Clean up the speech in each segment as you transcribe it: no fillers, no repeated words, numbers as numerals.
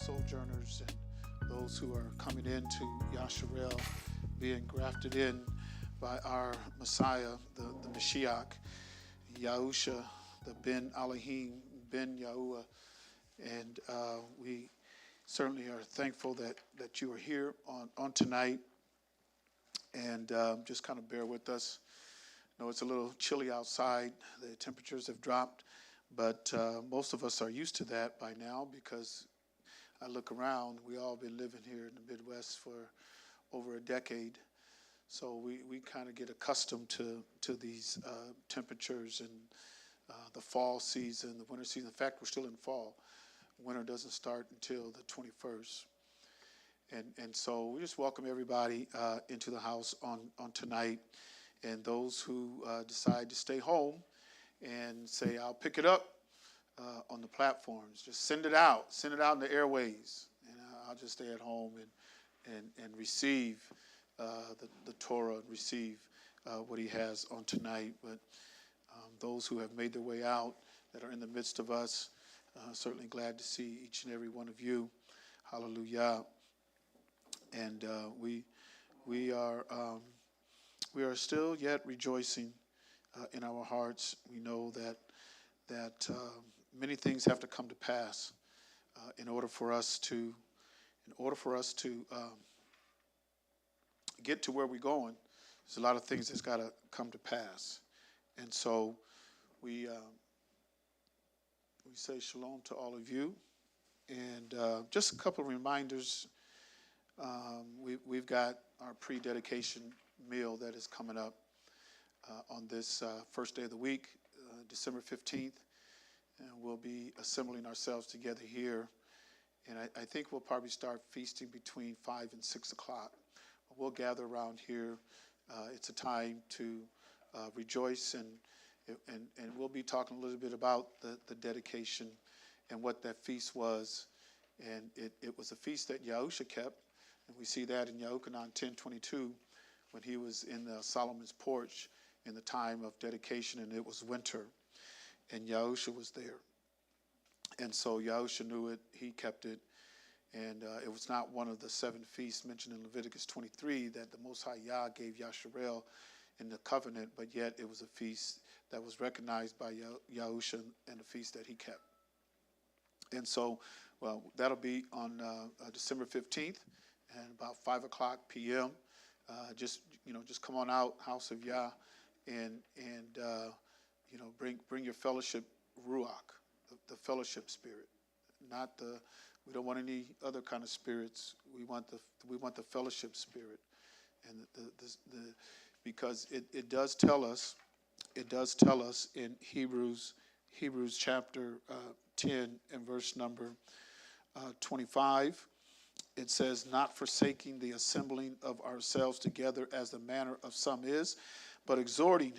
sojourners and those who are coming into Yasharel, being grafted in by our Messiah, the Mashiach, Yahusha, the Ben Elohim, Ben Yahuwah. And we certainly are thankful that you are here on tonight. And just kind of bear with us. I know it's a little chilly outside. The temperatures have dropped. But most of us are used to that by now because I look around. We all been living here in the Midwest for over a decade. So we kind of get accustomed to these temperatures and the fall season, the winter season. In fact, we're still in fall. Winter doesn't start until the 21st. And so we just welcome everybody into the house on tonight. And those who decide to stay home and say, I'll pick it up on the platforms. Just send it out in the airways. And I'll just stay at home and receive the Torah, and receive what he has on tonight. But those who have made their way out, that are in the midst of us, certainly glad to see each and every one of you. Hallelujah. And we are still yet rejoicing in our hearts. We know that many things have to come to pass in order for us to get to where we're going. There's a lot of things that's got to come to pass, and so we say shalom to all of you, and just a couple of reminders. We've got our pre-dedication meal that is coming up on this first day of the week, December 15th, and we'll be assembling ourselves together here. And I think we'll probably start feasting between 5 and 6 o'clock. We'll gather around here. It's a time to rejoice, and we'll be talking a little bit about the dedication and what that feast was. And it was a feast that Yahusha kept, and we see that in Yahuchanan 10:22 when he was in Solomon's porch in the time of dedication, and it was winter, and Yahusha was there. And so Yahusha knew it, he kept it, and it was not one of the 7 feasts mentioned in Leviticus 23 that the Most High Yah gave Yasharel in the covenant, but yet it was a feast that was recognized by Yahusha and a feast that he kept. And so, well, that'll be on December 15th and about 5 o'clock p.m. Just come on out, House of Yah, and bring your fellowship ruach, the fellowship spirit, not the. We don't want any other kind of spirits. We want the fellowship spirit, and because it does tell us in Hebrews chapter 10 and verse number 25. It says, not forsaking the assembling of ourselves together as the manner of some is, but exhorting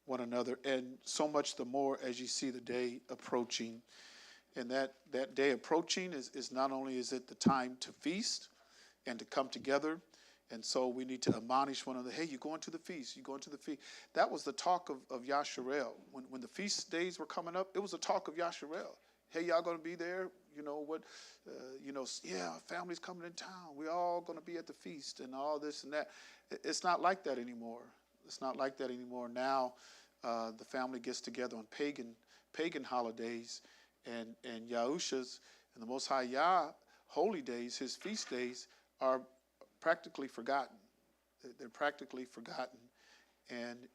one another, and so much the more as you see the day approaching. And that day approaching is not only is it the time to feast and to come together, and so we need to admonish one another, hey, you're going to the feast, you're going to the feast. That was the talk of Yasharel. When the feast days were coming up, it was a talk of Yasharel. Hey, y'all going to be there? You know what? Yeah, family's coming in town. We're all going to be at the feast and all this and that. It's not like that anymore. It's not like that anymore. Now, the family gets together on pagan holidays, and Yahusha's and the Most High Yah holy days, his feast days, are practically forgotten. They're practically forgotten, and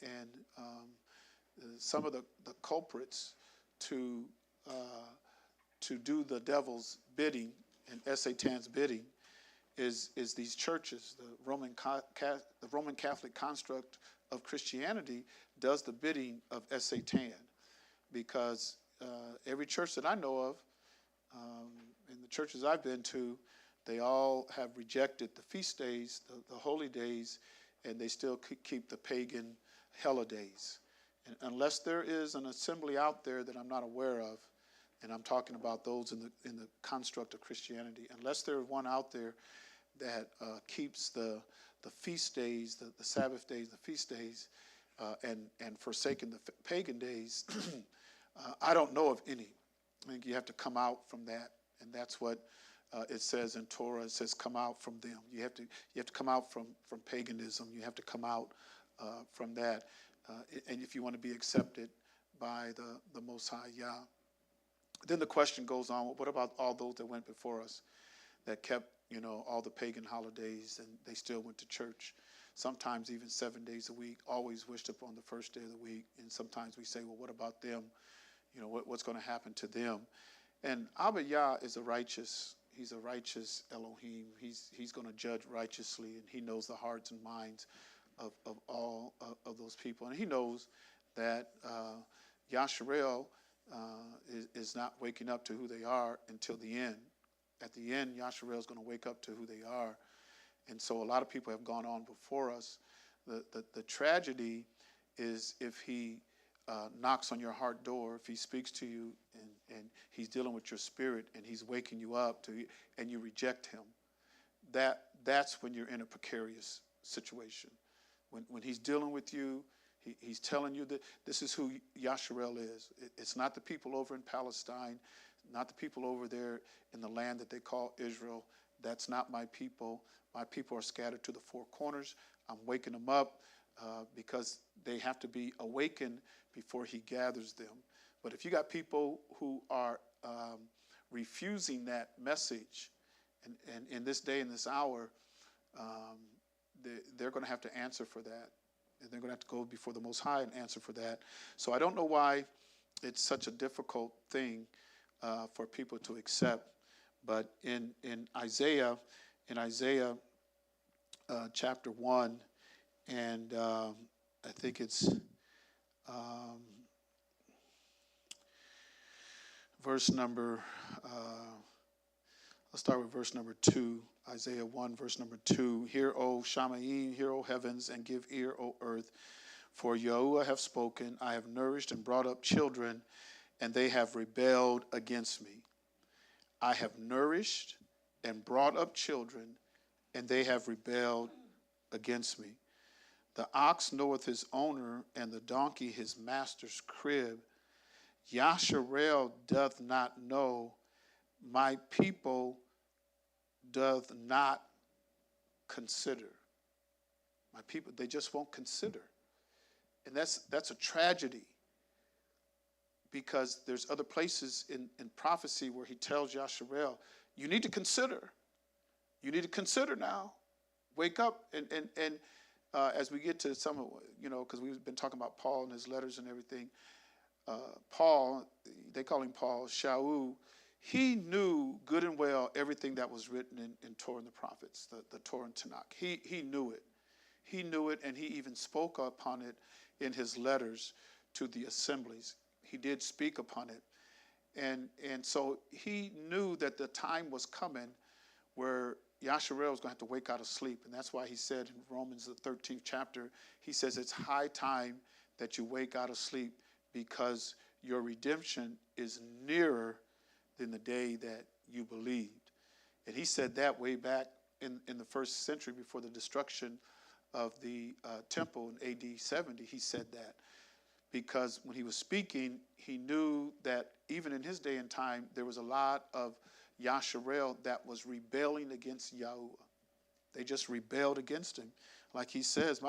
some of the culprits to do the devil's bidding and Satan's bidding is these churches. The Roman Catholic construct of Christianity does the bidding of Satan, because every church that I know of, in the churches I've been to, they all have rejected the feast days, the holy days, and they still keep the pagan holidays. And unless there is an assembly out there that I'm not aware of, and I'm talking about those in the construct of Christianity, unless there's one out there that keeps the feast days, the Sabbath days, the feast days, and forsaken the pagan days, I don't know of any. I think you have to come out from that, and that's what it says in Torah, it says, come out from them. You have to come out from paganism. You have to come out from that. And if you want to be accepted by the Most High Yah. Then the question goes on, what about all those that went before us that kept, all the pagan holidays, and they still went to church, sometimes even 7 days a week, always wished upon the first day of the week. And sometimes we say, well, what about them? What's going to happen to them? And Abba Yah is he's a righteous Elohim. He's going to judge righteously, and he knows the hearts and minds of all of those people. And he knows that Yasharel is not waking up to who they are until the end. At the end, Yasharel is going to wake up to who they are. And so a lot of people have gone on before us. The tragedy is if he knocks on your heart door, if he speaks to you and he's dealing with your spirit and he's waking you up and you reject him, that's when you're in a precarious situation. When he's dealing with you, he's telling you that this is who Yasharel is. It's not the people over in Palestine, not the people over there in the land that they call Israel. That's not my people. My people are scattered to the four corners. I'm waking them up because they have to be awakened before he gathers them. But if you got people who are refusing that message, and in this day and this hour, they're going to have to answer for that. And they're going to have to go before the Most High and answer for that. So I don't know why it's such a difficult thing for people to accept. But in Isaiah chapter 1, and I think it's verse number, let's start with verse number 2. Isaiah 1, verse number 2. Hear, O Shamayim, hear, O heavens, and give ear, O earth. For Yahuwah have spoken, I have nourished and brought up children, and they have rebelled against me. I have nourished and brought up children, and they have rebelled against me. The ox knoweth his owner, and the donkey his master's crib. Yasharel doth not know, my people doth not consider. My people, they just won't consider. And that's a tragedy, because there's other places in prophecy where he tells Yasharel, you need to consider. You need to consider now. Wake up. And as we get to some of, because we've been talking about Paul and his letters and everything, Paul, they call him Paul, Shaul, he knew good and well everything that was written in Torah and the prophets, the Torah and Tanakh. He knew it. He knew it, and he even spoke upon it in his letters to the assemblies. He did speak upon it. And so he knew that the time was coming where Yasharel was going to have to wake out of sleep. And that's why he said in Romans, the 13th chapter, he says it's high time that you wake out of sleep, because your redemption is nearer than the day that you believed. And he said that way back in the first century, before the destruction of the temple in AD 70. He said that because when he was speaking, he knew that even in his day and time, there was a lot of Yasharel that was rebelling against Yahuwah. They just rebelled against him. Like he says,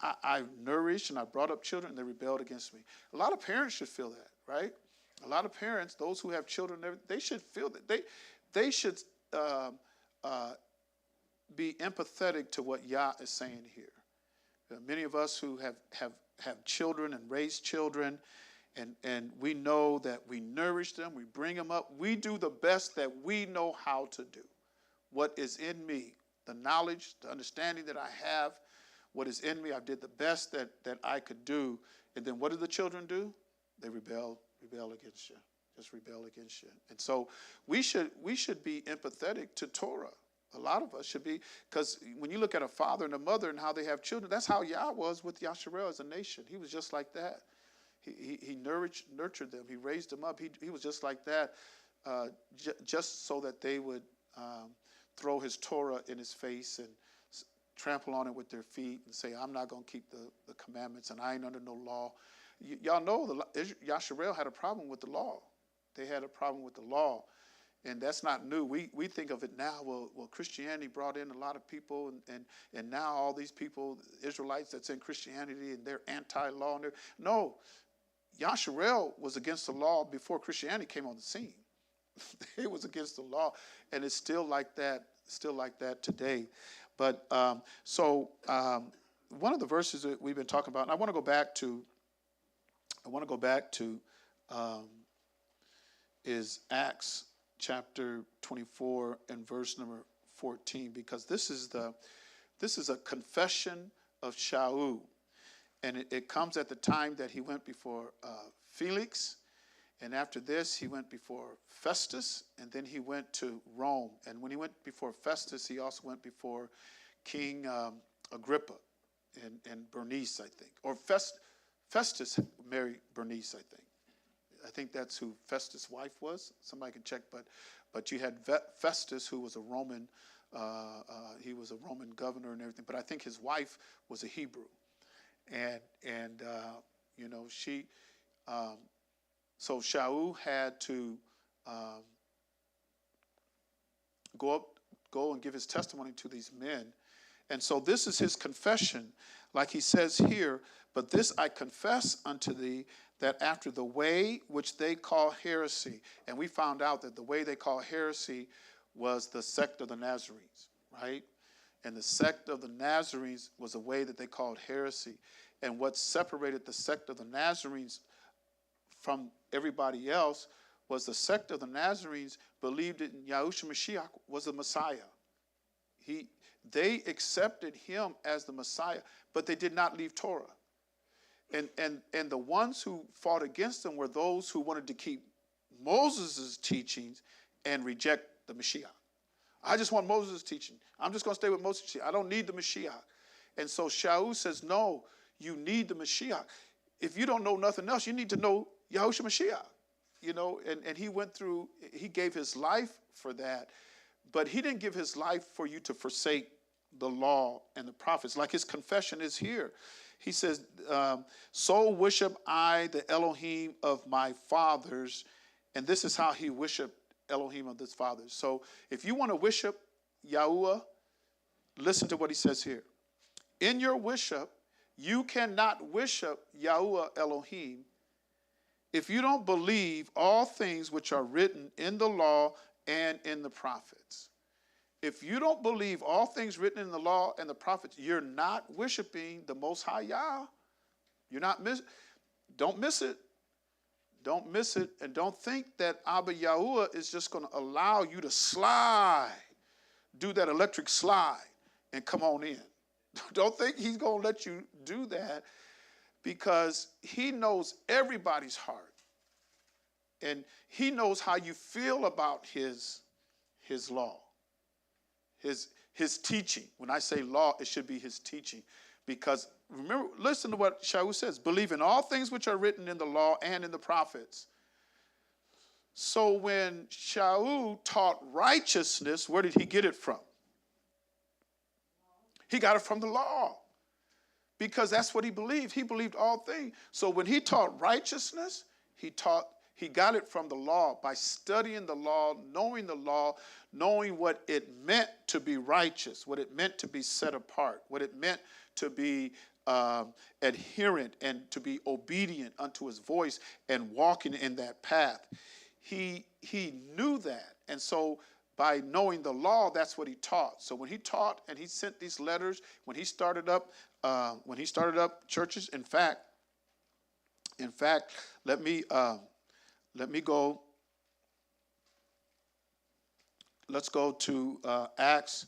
I nourished and I brought up children, and they rebelled against me. A lot of parents should feel that, right? A lot of parents, those who have children, they should feel that. They should be empathetic to what Yah is saying here. Many of us who have children and raised children, and we know that we nourish them, we bring them up, we do the best that we know how to do. What is in me, the knowledge, the understanding that I have, what is in me, I did the best that I could do. And then what do the children do? They rebel against you. Just rebel against you. And so we should be empathetic to Torah. A lot of us should be, because when you look at a father and a mother and how they have children, that's how Yah was with Yasharel as a nation. He was just like that. He nurtured them. He raised them up. He was just like that, just so that they would throw his Torah in his face and trample on it with their feet and say, I'm not going to keep the commandments, and I ain't under no law. Y'all know Yasharel had a problem with the law. They had a problem with the law. And that's not new. We think of it now. Well, Christianity brought in a lot of people, and now all these people, Israelites that's in Christianity, and they're anti-law. No, Yasharel was against the law before Christianity came on the scene. It was against the law, and it's still like that today. But one of the verses that we've been talking about, and I want to go back to is Acts chapter 24 and verse number 14, because this is a confession of Shaul, and it comes at the time that he went before Felix, and after this he went before Festus, and then he went to Rome. And when he went before Festus, he also went before King Agrippa and Bernice, I think, or Festus married Bernice, I think. I think that's who Festus' wife was. Somebody can check, but you had Festus, who was a Roman. He was a Roman governor and everything. But I think his wife was a Hebrew, and she. So Shaul had to go and give his testimony to these men, and so this is his confession, like he says here. But this I confess unto thee, that after the way which they call heresy, and we found out that the way they call heresy was the sect of the Nazarenes, right? And the sect of the Nazarenes was a way that they called heresy. And what separated the sect of the Nazarenes from everybody else was the sect of the Nazarenes believed in Yahushua Mashiach was the Messiah. They accepted him as the Messiah, but they did not leave Torah. And the ones who fought against them were those who wanted to keep Moses' teachings and reject the Mashiach. I just want Moses' teaching. I'm just going to stay with Moses' teaching. I don't need the Mashiach. And so Shaul says, no, you need the Mashiach. If you don't know nothing else, you need to know Yahushua Mashiach. And he went through, he gave his life for that, but he didn't give his life for you to forsake the law and the prophets. Like his confession is here. He says, so worship I the Elohim of my fathers. And this is how he worshiped Elohim of his fathers. So if you want to worship Yahuwah, listen to what he says here. In your worship, you cannot worship Yahuwah Elohim if you don't believe all things which are written in the law and in the prophets. If you don't believe all things written in the law and the prophets, you're not worshiping the Most High Yah. Don't miss it. Don't miss it. And don't think that Abba Yahuwah is just going to allow you to do that electric slide and come on in. Don't think he's going to let you do that, because he knows everybody's heart. And he knows how you feel about his law. His teaching. When I say law, it should be his teaching. Because remember, listen to what Shaul says. Believe in all things which are written in the law and in the prophets. So when Shaul taught righteousness, where did he get it from? He got it from the law. Because that's what he believed. He believed all things. So when he taught righteousness, he got it from the law by studying the law, knowing what it meant to be righteous, what it meant to be set apart, what it meant to be adherent and to be obedient unto his voice and walking in that path. He knew that. And so by knowing the law, that's what he taught. So when he taught and he sent these letters, when he started up churches, in fact, let me go. Let's go to Acts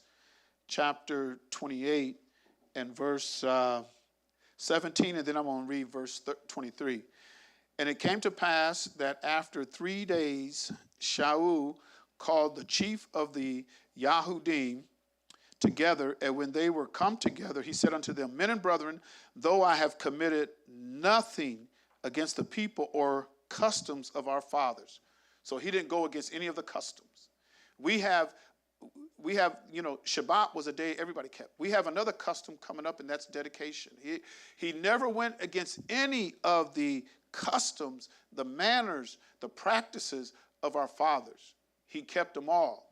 chapter 28 and verse 17, and then I'm going to read verse 23. And it came to pass that after 3 days, Shaul called the chief of the Yahudim together, and when they were come together, he said unto them, Men and brethren, though I have committed nothing against the people or customs of our fathers. So he didn't go against any of the customs. We have, Shabbat was a day everybody kept. We have another custom coming up, and that's dedication. He never went against any of the customs, the manners, the practices of our fathers. He kept them all.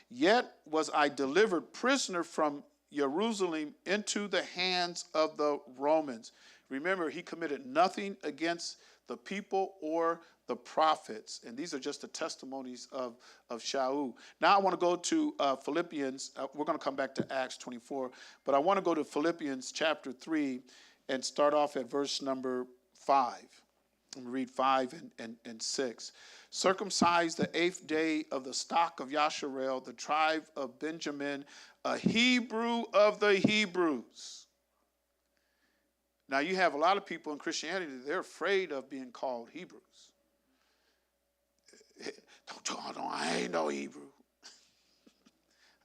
Yet was I delivered prisoner from Jerusalem into the hands of the Romans. Remember, he committed nothing against the people or the prophets. And these are just the testimonies of Shaul. Now I want to go to Philippians. We're going to come back to Acts 24. But I want to go to Philippians chapter 3 and start off at verse number 5. I'm going to read 5 and 6. Circumcised the 8th day of the stock of Yasharel, the tribe of Benjamin, a Hebrew of the Hebrews. Now you have a lot of people in Christianity, they're afraid of being called Hebrews. Don't, I ain't no Hebrew.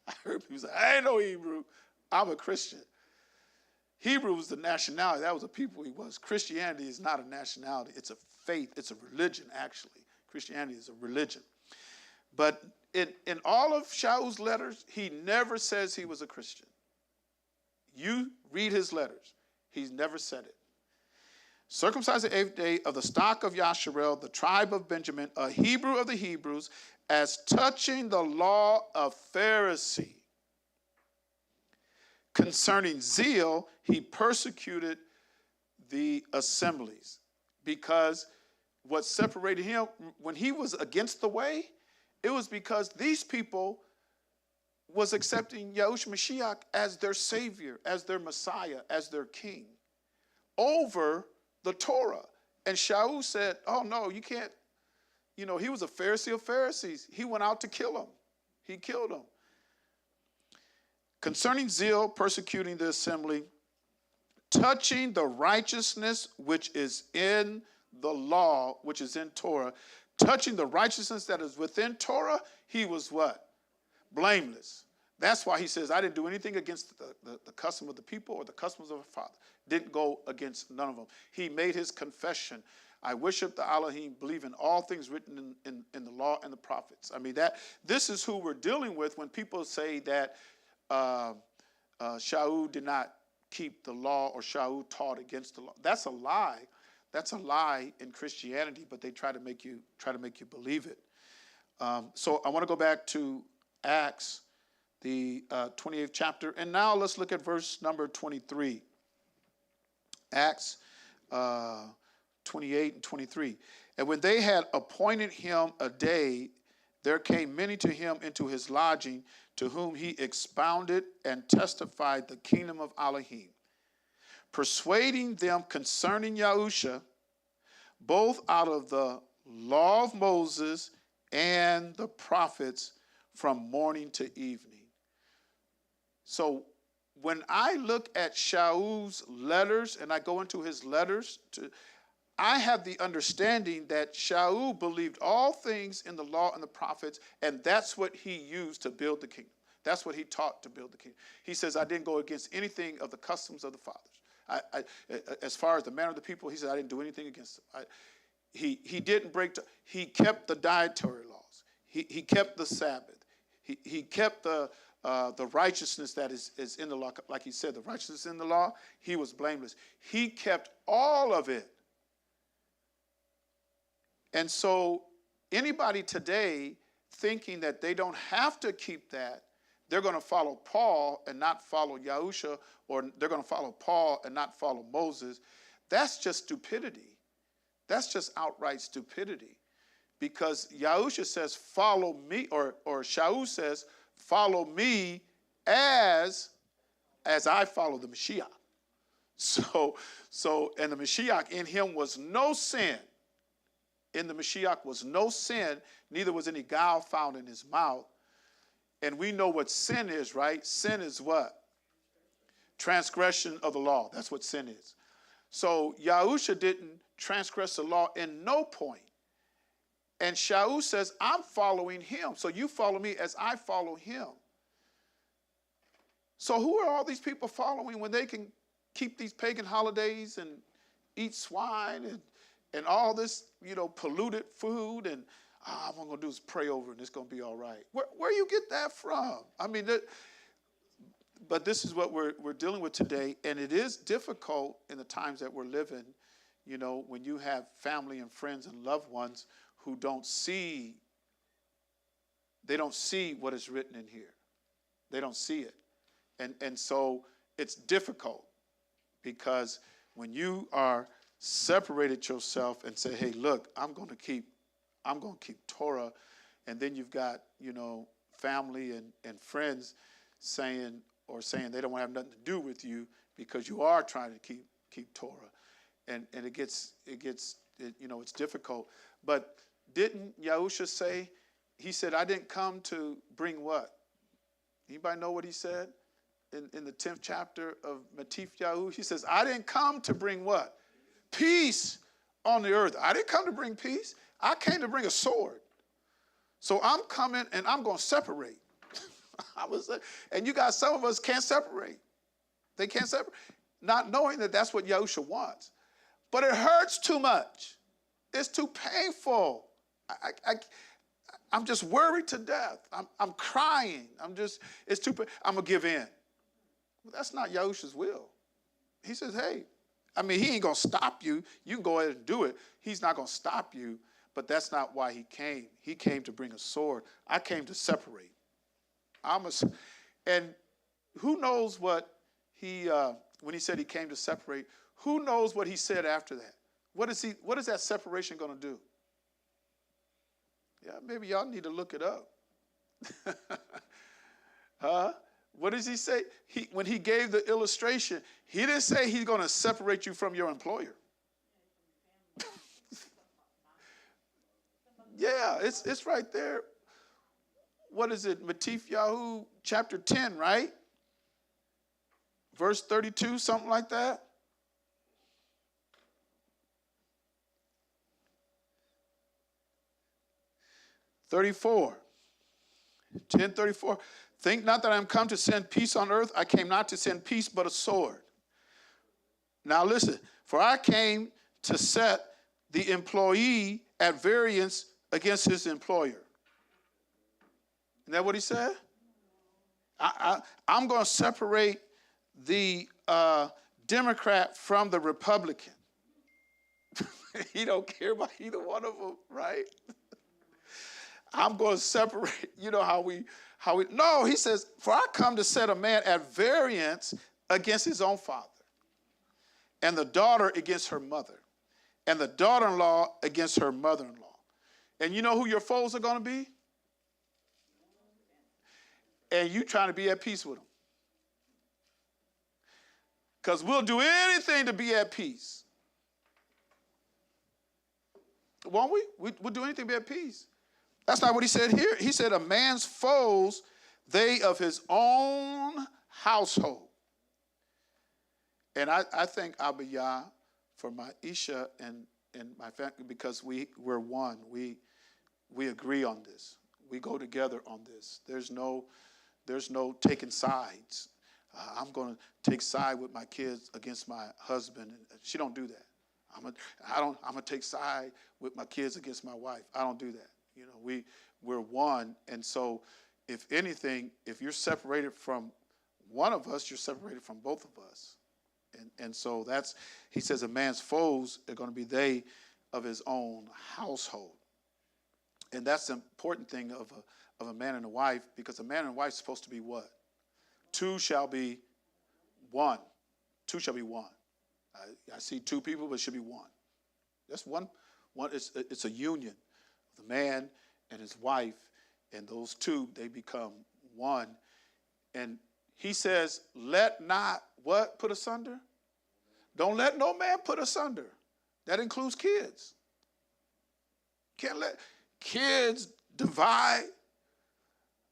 I heard people say, I ain't no Hebrew. I'm a Christian. Hebrew was the nationality. That was the people he was. Christianity is not a nationality. It's a faith. It's a religion, actually. Christianity is a religion. But in all of Shaul's letters, he never says he was a Christian. You read his letters. He's never said it. Circumcised the 8th day of the stock of Yasharel, the tribe of Benjamin, a Hebrew of the Hebrews, as touching the law of Pharisee. Concerning zeal, he persecuted the assemblies, because what separated him when he was against the way, it was because these people was accepting Yahushua Mashiach as their savior, as their Messiah, as their king over the Torah. And Shaul said, oh no, you can't. You know, he was a Pharisee of Pharisees. He went out to kill him. He killed him. Concerning zeal, persecuting the assembly, touching the righteousness which is in the law, which is in Torah, touching the righteousness that is within Torah, he was what? Blameless. That's why he says, I didn't do anything against the custom of the people or the customs of our father. Didn't go against none of them. He made his confession. I worship the Elohim, believe in all things written in the law and the prophets. I mean, this is who we're dealing with when people say that Shaul did not keep the law or Shaul taught against the law. That's a lie. That's a lie in Christianity, but they try to make you believe it. So I want to go back to Acts, the 28th chapter, and now let's look at verse number 23. Acts 28 and 23. And when they had appointed him a day, there came many to him into his lodging, to whom he expounded and testified the kingdom of Elohim, persuading them concerning Yahusha, both out of the law of Moses and the prophets, from morning to evening. So when I look at Shaul's letters and I go into his letters, I have the understanding that Shaul believed all things in the law and the prophets, and that's what he used to build the kingdom. That's what he taught to build the kingdom. He says, I didn't go against anything of the customs of the fathers. As far as the manner of the people, he said, I didn't do anything against them. He didn't he kept the dietary laws. He kept the Sabbath. He kept the righteousness that is in the law. Like he said, the righteousness in the law, he was blameless. He kept all of it. And so anybody today thinking that they don't have to keep that, they're going to follow Paul and not follow Yahusha, or they're going to follow Paul and not follow Moses, that's just stupidity. That's just outright stupidity. Because Yahusha says, follow me, or Shaul says, follow me as I follow the Mashiach. So, and the Mashiach, in him was no sin. In the Mashiach was no sin, neither was any guile found in his mouth. And we know what sin is, right? Sin is what? Transgression of the law. That's what sin is. So Yahusha didn't transgress the law in no point. And Shaul says, I'm following him. So you follow me as I follow him. So who are all these people following when they can keep these pagan holidays and eat swine and all this, polluted food, and all I'm going to do is pray over and it's going to be all right. Where you get that from? I mean, but this is what we're dealing with today, and it is difficult in the times that we're living, when you have family and friends and loved ones who don't see they don't see what is written in here. They don't see it. And so it's difficult because when you are separated yourself and say, hey, look, I'm going to keep Torah, and then you've got, family and friends saying they don't want to have nothing to do with you because you are trying to keep Torah. And it's difficult. But didn't Yahusha say, he said, I didn't come to bring what? Anybody know what he said in the 10th chapter of Matif Yahu? He says, I didn't come to bring what? Peace on the earth. I didn't come to bring peace. I came to bring a sword. So I'm coming and I'm going to separate. And you guys, some of us can't separate. They can't separate, not knowing that that's what Yahusha wants. But it hurts too much. It's too painful. I'm just worried to death. I'm crying. It's too, I'm going to give in. Well, that's not Yahusha's will. He says, hey, he ain't going to stop you. You can go ahead and do it. He's not going to stop you, but that's not why he came. He came to bring a sword. I came to separate. And who knows what when he said he came to separate, who knows what he said after that? What is that separation going to do? Yeah, maybe y'all need to look it up. What does he say? When he gave the illustration, he didn't say he's going to separate you from your employer. Yeah, it's right there. What is it? Matif Yahu chapter 10, right? Verse 32, something like that. 34. 10:34. Think not that I am come to send peace on earth. I came not to send peace, but a sword. Now listen, for I came to set the employee at variance against his employer. Isn't that what he said? I'm going to separate the Democrat from the Republican. He don't care about either one of them, right? I'm going to separate, how we, no, he says, for I come to set a man at variance against his own father, and the daughter against her mother, and the daughter-in-law against her mother-in-law. And you know who your foes are going to be? And you trying to be at peace with them. Because we'll do anything to be at peace. Won't we? We'll do anything to be at peace. That's not what he said here. He said, a man's foes, they of his own household. And I thank Abba Yah for my Isha and my family, because we're one. We agree on this. We go together on this. There's no taking sides. I'm going to take side with my kids against my husband. She don't do that. I'm going to take side with my kids against my wife. I don't do that. We're one. And so if anything, if you're separated from one of us, you're separated from both of us. And so he says a man's foes are going to be they of his own household. And that's the important thing of a man and a wife, because a man and a wife is supposed to be what? Two shall be one. Two shall be one. I see two people, but it should be one. That's one. It's a union. The man and his wife, and those two, they become one. And he says, let not what put asunder? Don't let no man put asunder. That includes kids. Can't let kids divide.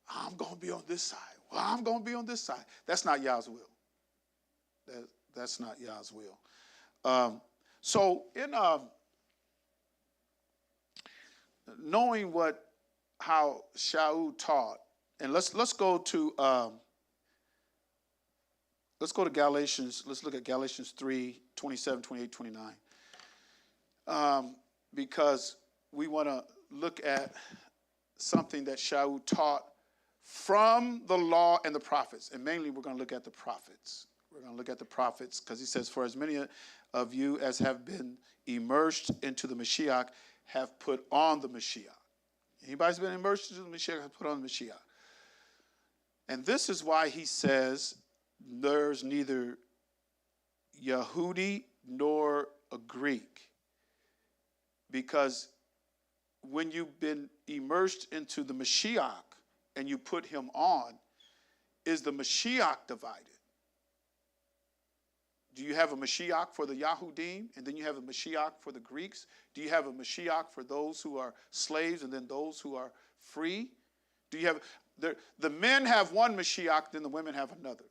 I'm going to be on this side. Well, I'm going to be on this side. That's not Yah's will. That's not Yah's will. So in knowing how Shaul taught, and let's go to Galatians. Let's look at Galatians 3, 27, 28, 29. Because we want to look at something that Shaul taught from the law and the prophets. And mainly we're going to look at the prophets. We're going to look at the prophets because he says, for as many of you as have been immersed into the Mashiach have put on the Mashiach. Anybody's been immersed into the Mashiach has put on the Mashiach. And this is why he says there's neither Yehudi nor a Greek. Because when you've been immersed into the Mashiach and you put him on, is the Mashiach divided? Do you have a Mashiach for the Yahudim, and then you have a Mashiach for the Greeks? Do you have a Mashiach for those who are slaves and then those who are free? Do you have the men have one Mashiach, then the women have another?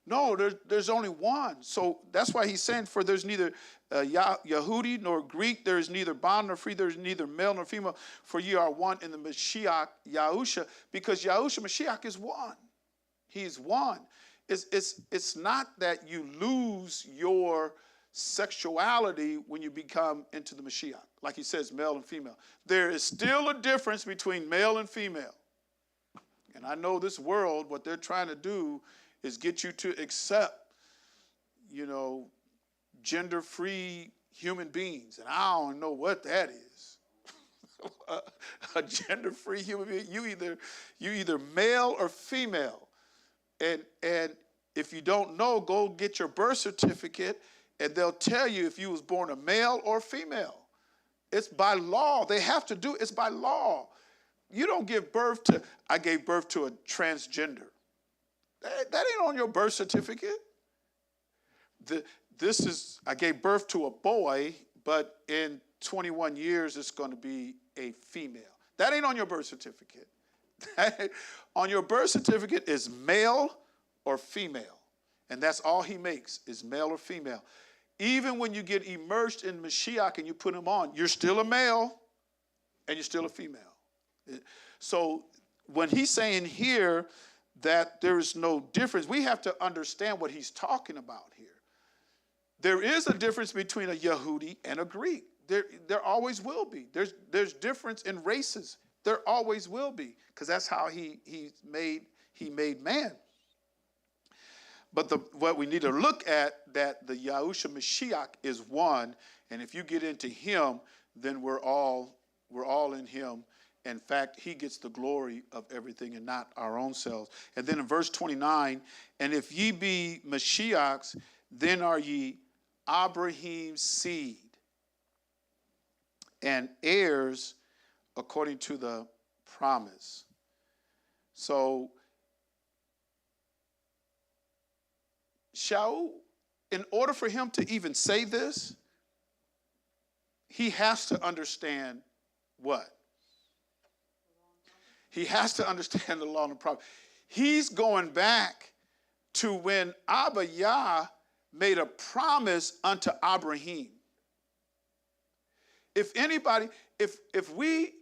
No, there's only one. So that's why he's saying, for there's neither Yehudi nor Greek, there is neither bond nor free, there is neither male nor female, for ye are one in the Mashiach, Yahusha, because Yahusha Mashiach is one. He's one. It's not that you lose your sexuality when you become into the Mashiach. Like he says, male and female. There is still a difference between male and female. And I know this world, what they're trying to do is get you to accept, gender-free human beings. And I don't know what that is. A gender-free human being. You either male or female. And if you don't know, go get your birth certificate, and they'll tell you if you was born a male or female. It's by law. They have to do it. It's by law. You don't give birth to, I gave birth to a transgender. That ain't on your birth certificate. I gave birth to a boy, but in 21 years it's going to be a female. That ain't on your birth certificate. On your birth certificate is male or female. And that's all he makes is male or female. Even when you get immersed in Mashiach and you put him on, you're still a male and you're still a female. So when he's saying here that there is no difference, we have to understand what he's talking about here. There is a difference between a Yehudi and a Greek. There always will be. There's difference in races. There always will be, because that's how he made man. But what we need to look at, that the Yahusha Mashiach is one, and if you get into him, then we're all in him. In fact, he gets the glory of everything and not our own selves. And then in verse 29, and if ye be Mashiachs, then are ye Abraham's seed and heirs according to the promise. So Shaul, in order for him to even say this, he has to understand what? He has to understand the law and the promise. He's going back to when Abba Yah made a promise unto Abraham. If anybody, if we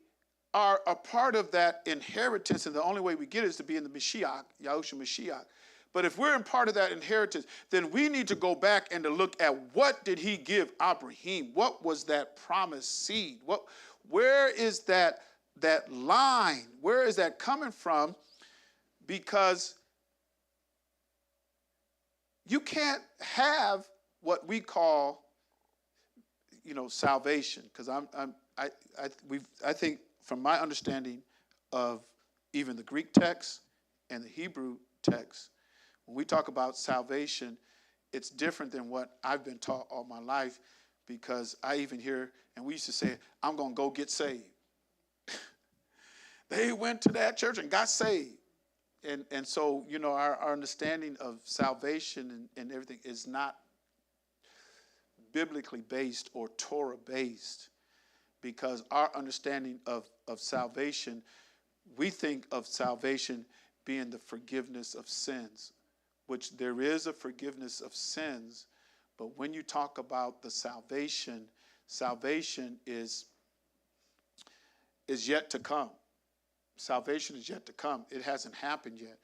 are a part of that inheritance, and the only way we get it is to be in the Mashiach, Yahushua Mashiach. But if we're in part of that inheritance, then we need to go back and to look at what did he give Abraham? What was that promised seed? Where is that line? Where is that coming from? Because you can't have what we call, salvation. Because I think from my understanding of even the Greek text and the Hebrew text, when we talk about salvation, it's different than what I've been taught all my life, because I even hear, and we used to say, I'm going to go get saved. They went to that church and got saved. And so, our understanding of salvation and everything is not biblically based or Torah based, because our understanding of salvation, we think of salvation being the forgiveness of sins, which there is a forgiveness of sins. But when you talk about the salvation is yet to come. Salvation is yet to come. It hasn't happened yet.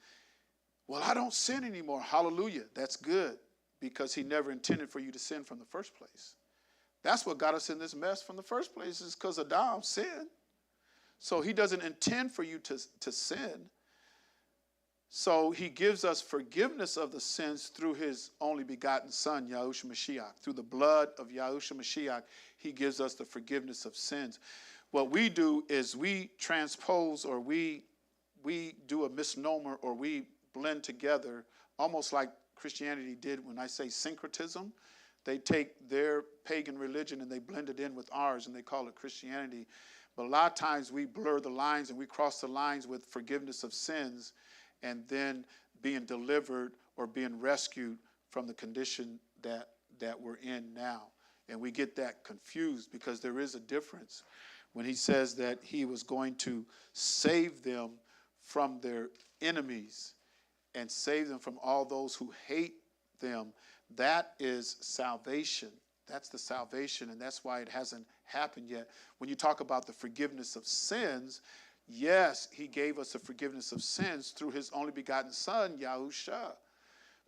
Well, I don't sin anymore. Hallelujah. That's good, because he never intended for you to sin from the first place. That's what got us in this mess from the first place, is because Adam sinned. So he doesn't intend for you to sin. So he gives us forgiveness of the sins through his only begotten son, Yahushua Mashiach. Through the blood of Yahushua Mashiach, he gives us the forgiveness of sins. what we do is we transpose, or we do a misnomer, or we blend together, almost like Christianity did. When I say syncretism, they take their pagan religion and they blend it in with ours and they call it Christianity. But a lot of times we blur the lines and we cross the lines with forgiveness of sins and then being delivered or being rescued from the condition that we're in now. And we get that confused because there is a difference. When he says that he was going to save them from their enemies and save them from all those who hate them, that is salvation. That's the salvation, and that's why it hasn't happened yet. When you talk about the forgiveness of sins, yes, he gave us the forgiveness of sins through his only begotten son, Yahusha.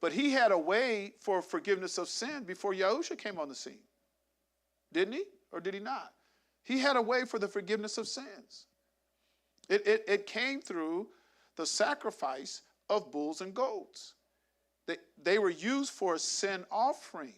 But he had a way for forgiveness of sin before Yahusha came on the scene. Didn't he? Or did he not? He had a way for the forgiveness of sins. It came through the sacrifice of bulls and goats. They were used for a sin offering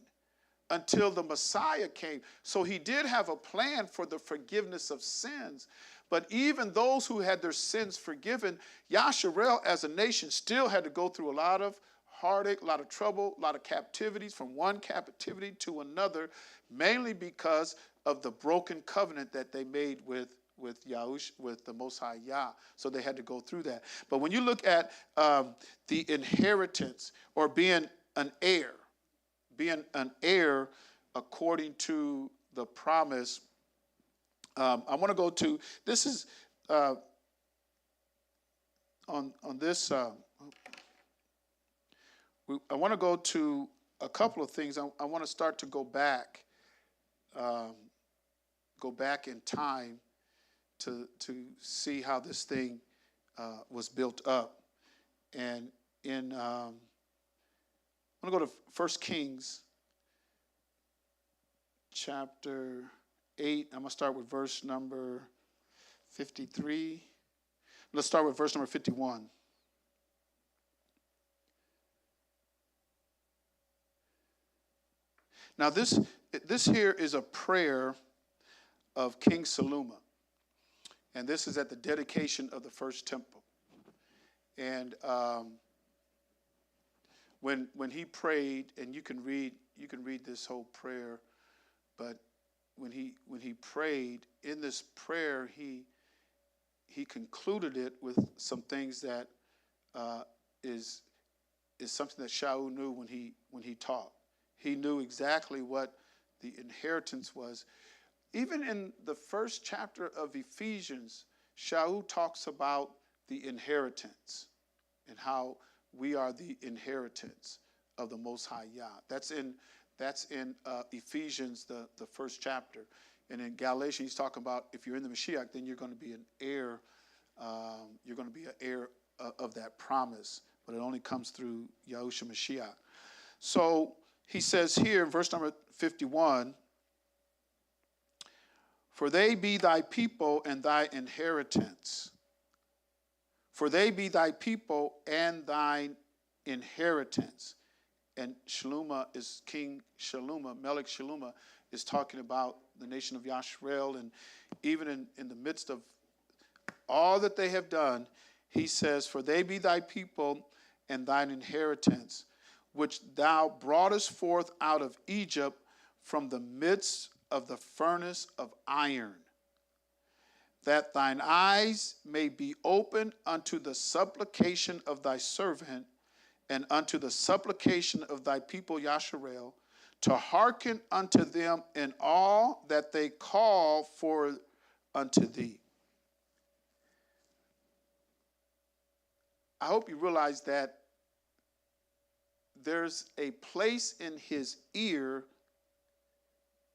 until the Messiah came. So he did have a plan for the forgiveness of sins. But even those who had their sins forgiven, Yasharel as a nation still had to go through a lot of heartache, a lot of trouble, a lot of captivities, from one captivity to another, mainly because of the broken covenant that they made with Yahush, with the Most High Yah. So they had to go through that. But when you look at the inheritance, or being an heir according to the promise, I want to go to, this is on this, I want to go to a couple of things. I want to start to go back in time to see how this thing was built up. And I'm going to go to 1 Kings chapter 8. I'm going to start with verse number 53. Let's start with verse number 51. Now this here is a prayer of King Shalom. And this is at the dedication of the first temple. And when he prayed, and you can read this whole prayer, but when he prayed, in this prayer he concluded it with some things that is something that Shaul knew when he taught. He knew exactly what the inheritance was. Even in the first chapter of Ephesians, Shaul talks about the inheritance and how we are the inheritance of the Most High Yah. That's in Ephesians, the first chapter. And in Galatians, he's talking about if you're in the Mashiach, then you're going to be an heir. You're going to be an heir of that promise. But it only comes through Yahushua Mashiach. So he says here in verse number 51, for they be thy people and thy inheritance. For they be thy people and thine inheritance. And Shalom is King Shalom, Melech Shalom, is talking about the nation of Yasharel. And even in the midst of all that they have done, he says, for they be thy people and thine inheritance, which thou broughtest forth out of Egypt from the midst of the furnace of iron, that thine eyes may be opened unto the supplication of thy servant and unto the supplication of thy people Yasharel, to hearken unto them in all that they call for unto thee. I hope you realize that there's a place in his ear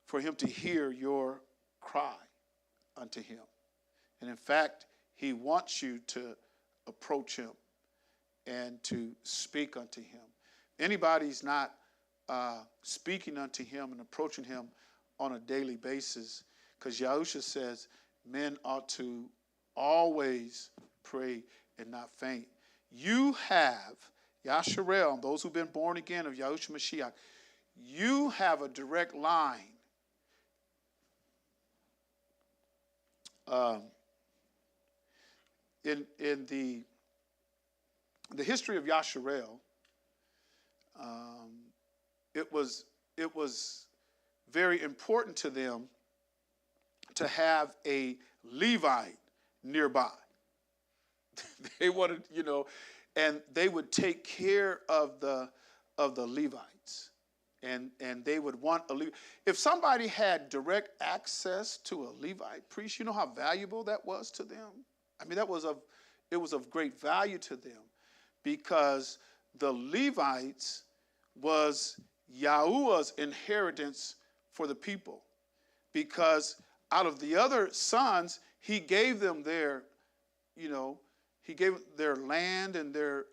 for him to hear your cry unto him. And in fact, he wants you to approach him and to speak unto him. Anybody's not speaking unto him and approaching him on a daily basis, because Yahusha says men ought to always pray and not faint. You have, Yasharel, those who've been born again of Yahushua Mashiach, you have a direct line Um, in the history of Yasharel, it was very important to them to have a Levite nearby. They wanted, and they would take care of the Levites, and they would want a Levite. If somebody had direct access to a Levite priest, you know how valuable that was to them. I mean, it was of great value to them, because the Levites was Yahuwah's inheritance for the people. Because out of the other sons, he gave them their, he gave their land and their,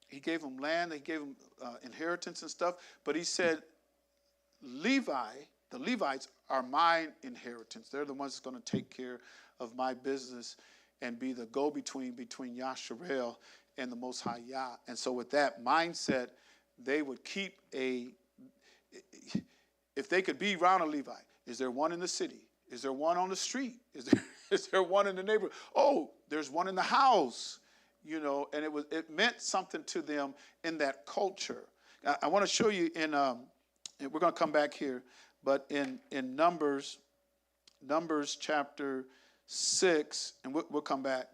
he gave them land, he gave them inheritance and stuff. But he said, the Levites are my inheritance. They're the ones that's going to take care of my business and be the go-between between Yasharel and the Most High Yah. And so with that mindset, they would keep if they could be around a Levite, is there one in the city? Is there one on the street? Is there one in the neighborhood? Oh, there's one in the house, and it meant something to them in that culture. I want to show you we're going to come back here, but in Numbers chapter 6, and we'll come back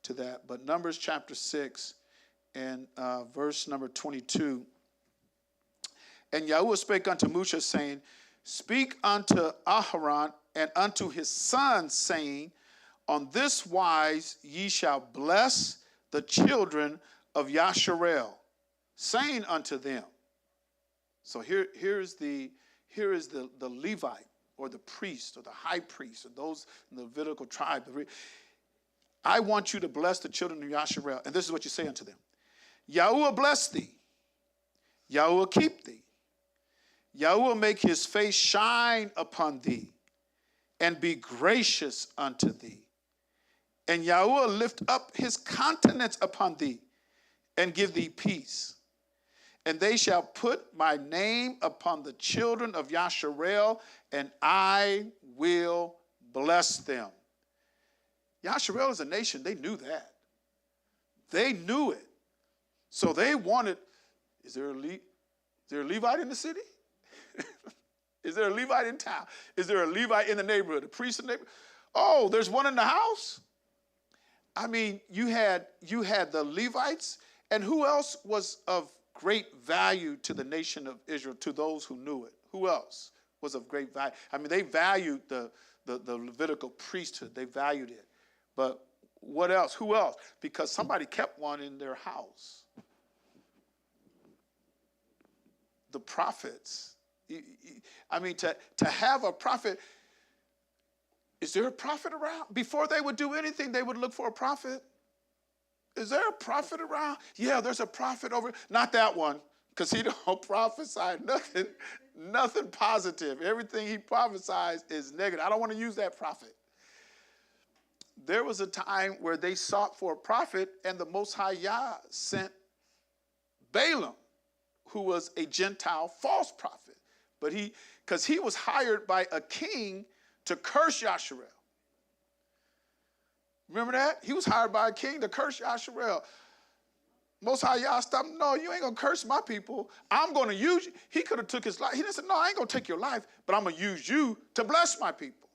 to that, but Numbers chapter 6 and verse number 22. And Yahuwah spake unto Moshe, saying, Speak unto Aharon and unto his sons, saying, On this wise ye shall bless the children of Yasharel, saying unto them. So here is the Levite, or the priest, or the high priest, or those in the Levitical tribe. I want you to bless the children of Yasharel. And this is what you say unto them. Yahuwah bless thee. Yahuwah keep thee. Yahuwah make his face shine upon thee, and be gracious unto thee. And Yahuwah lift up his countenance upon thee, and give thee peace. And they shall put my name upon the children of Yasharel, and I will bless them. Yasharel is a nation. They knew that. They knew it. So they wanted, is there a Levite in the city? Is there a Levite in town? Is there a Levite in the neighborhood? A priest in the neighborhood? Oh, there's one in the house? I mean, you had the Levites, and who else was of great value to the nation of Israel, to those who knew it? Who else was of great value? I mean, they valued the Levitical priesthood. They valued it. But what else? Who else? Because somebody kept one in their house. The prophets. I mean, to have a prophet, is there a prophet around? Before they would do anything, they would look for a prophet. Is there a prophet around? Yeah, there's a prophet over. Not that one, because he don't prophesy nothing positive. Everything he prophesies is negative. I don't want to use that prophet. There was a time where they sought for a prophet, and the Most High Yah sent Balaam, who was a Gentile false prophet. But because he was hired by a king to curse Yasharel. Remember that? He was hired by a king to curse Yasharel. Most High Yah stopped him. No, you ain't going to curse my people. I'm going to use you. He could have took his life. He didn't say, no, I ain't going to take your life, but I'm going to use you to bless my people.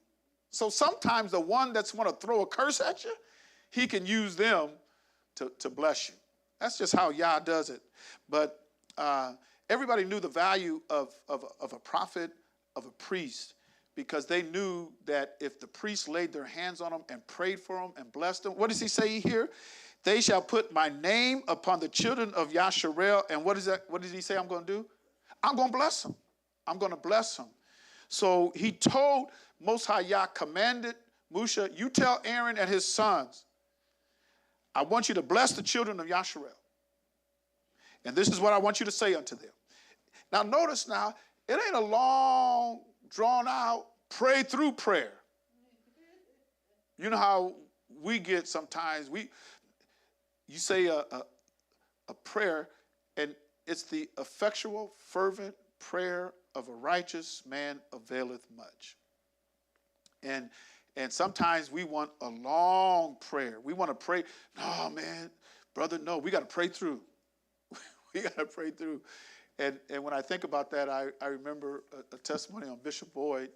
So sometimes the one that's want to throw a curse at you, he can use them to bless you. That's just how Yah does it. But everybody knew the value of a prophet, of a priest, because they knew that if the priest laid their hands on them and prayed for them and blessed them, what does he say here? They shall put my name upon the children of Yasharel. And what is that? What did he say I'm going to do? I'm going to bless them. I'm going to bless them. So he told, Most High Yah commanded Moshe, you tell Aaron and his sons, I want you to bless the children of Yasharel. And this is what I want you to say unto them. Now notice now, it ain't a long, drawn out, pray through prayer. You know how we get sometimes, you say a prayer, and it's the effectual, fervent prayer of a righteous man availeth much. And sometimes we want a long prayer. We want to pray. No, man, brother, no, we got to pray through. We got to pray through. And when I think about that, I remember a testimony on Bishop Boyd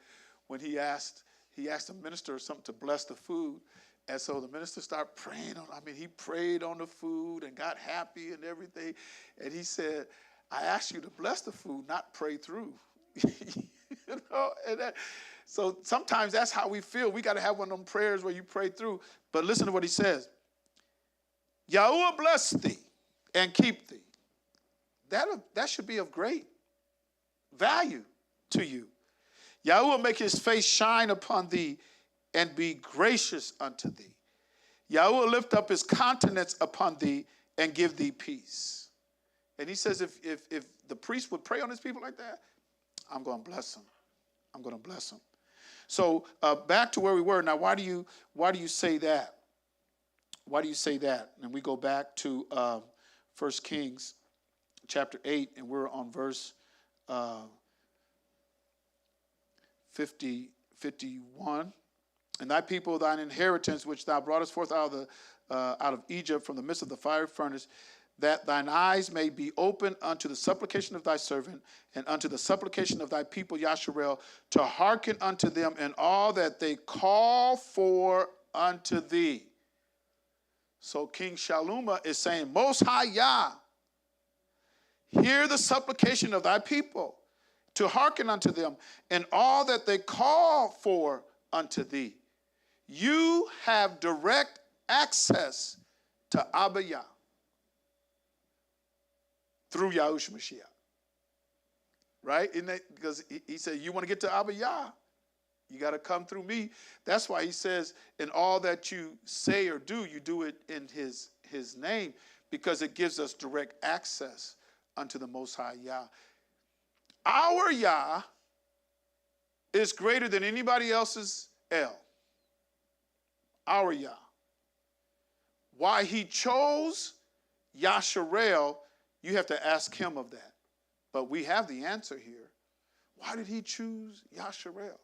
when he asked the minister or something to bless the food. And so the minister started praying he prayed on the food and got happy and everything. And he said, I asked you to bless the food, not pray through. So sometimes that's how we feel. We got to have one of them prayers where you pray through. But listen to what he says. Yahuwah bless thee and keep thee. That should be of great value to you. Yahuwah make his face shine upon thee and be gracious unto thee. Yahuwah lift up his countenance upon thee and give thee peace. And he says if the priest would pray on his people like that, I'm going to bless them. I'm going to bless them. So back to where we were. Now, why do you say that? Why do you say that? And we go back to 1 Kings chapter 8, and we're on verse 51. And thy people, thine inheritance, which thou broughtest forth out of Egypt from the midst of the fiery furnace, that thine eyes may be open unto the supplication of thy servant and unto the supplication of thy people Yasharel, to hearken unto them in all that they call for unto thee. So King Shaloma is saying, Most High Yah, hear the supplication of thy people, to hearken unto them in all that they call for unto thee. You have direct access to Abba Yah through Yahushua Mashiach. Right? Because he said, you want to get to Abba Yah, you got to come through me. That's why he says, in all that you say or do, you do it in his name, because it gives us direct access unto the Most High Yah. Our Yah is greater than anybody else's El. Our Yah. Why he chose Yasharel, you have to ask him of that. But we have the answer here. Why did he choose Yasharel?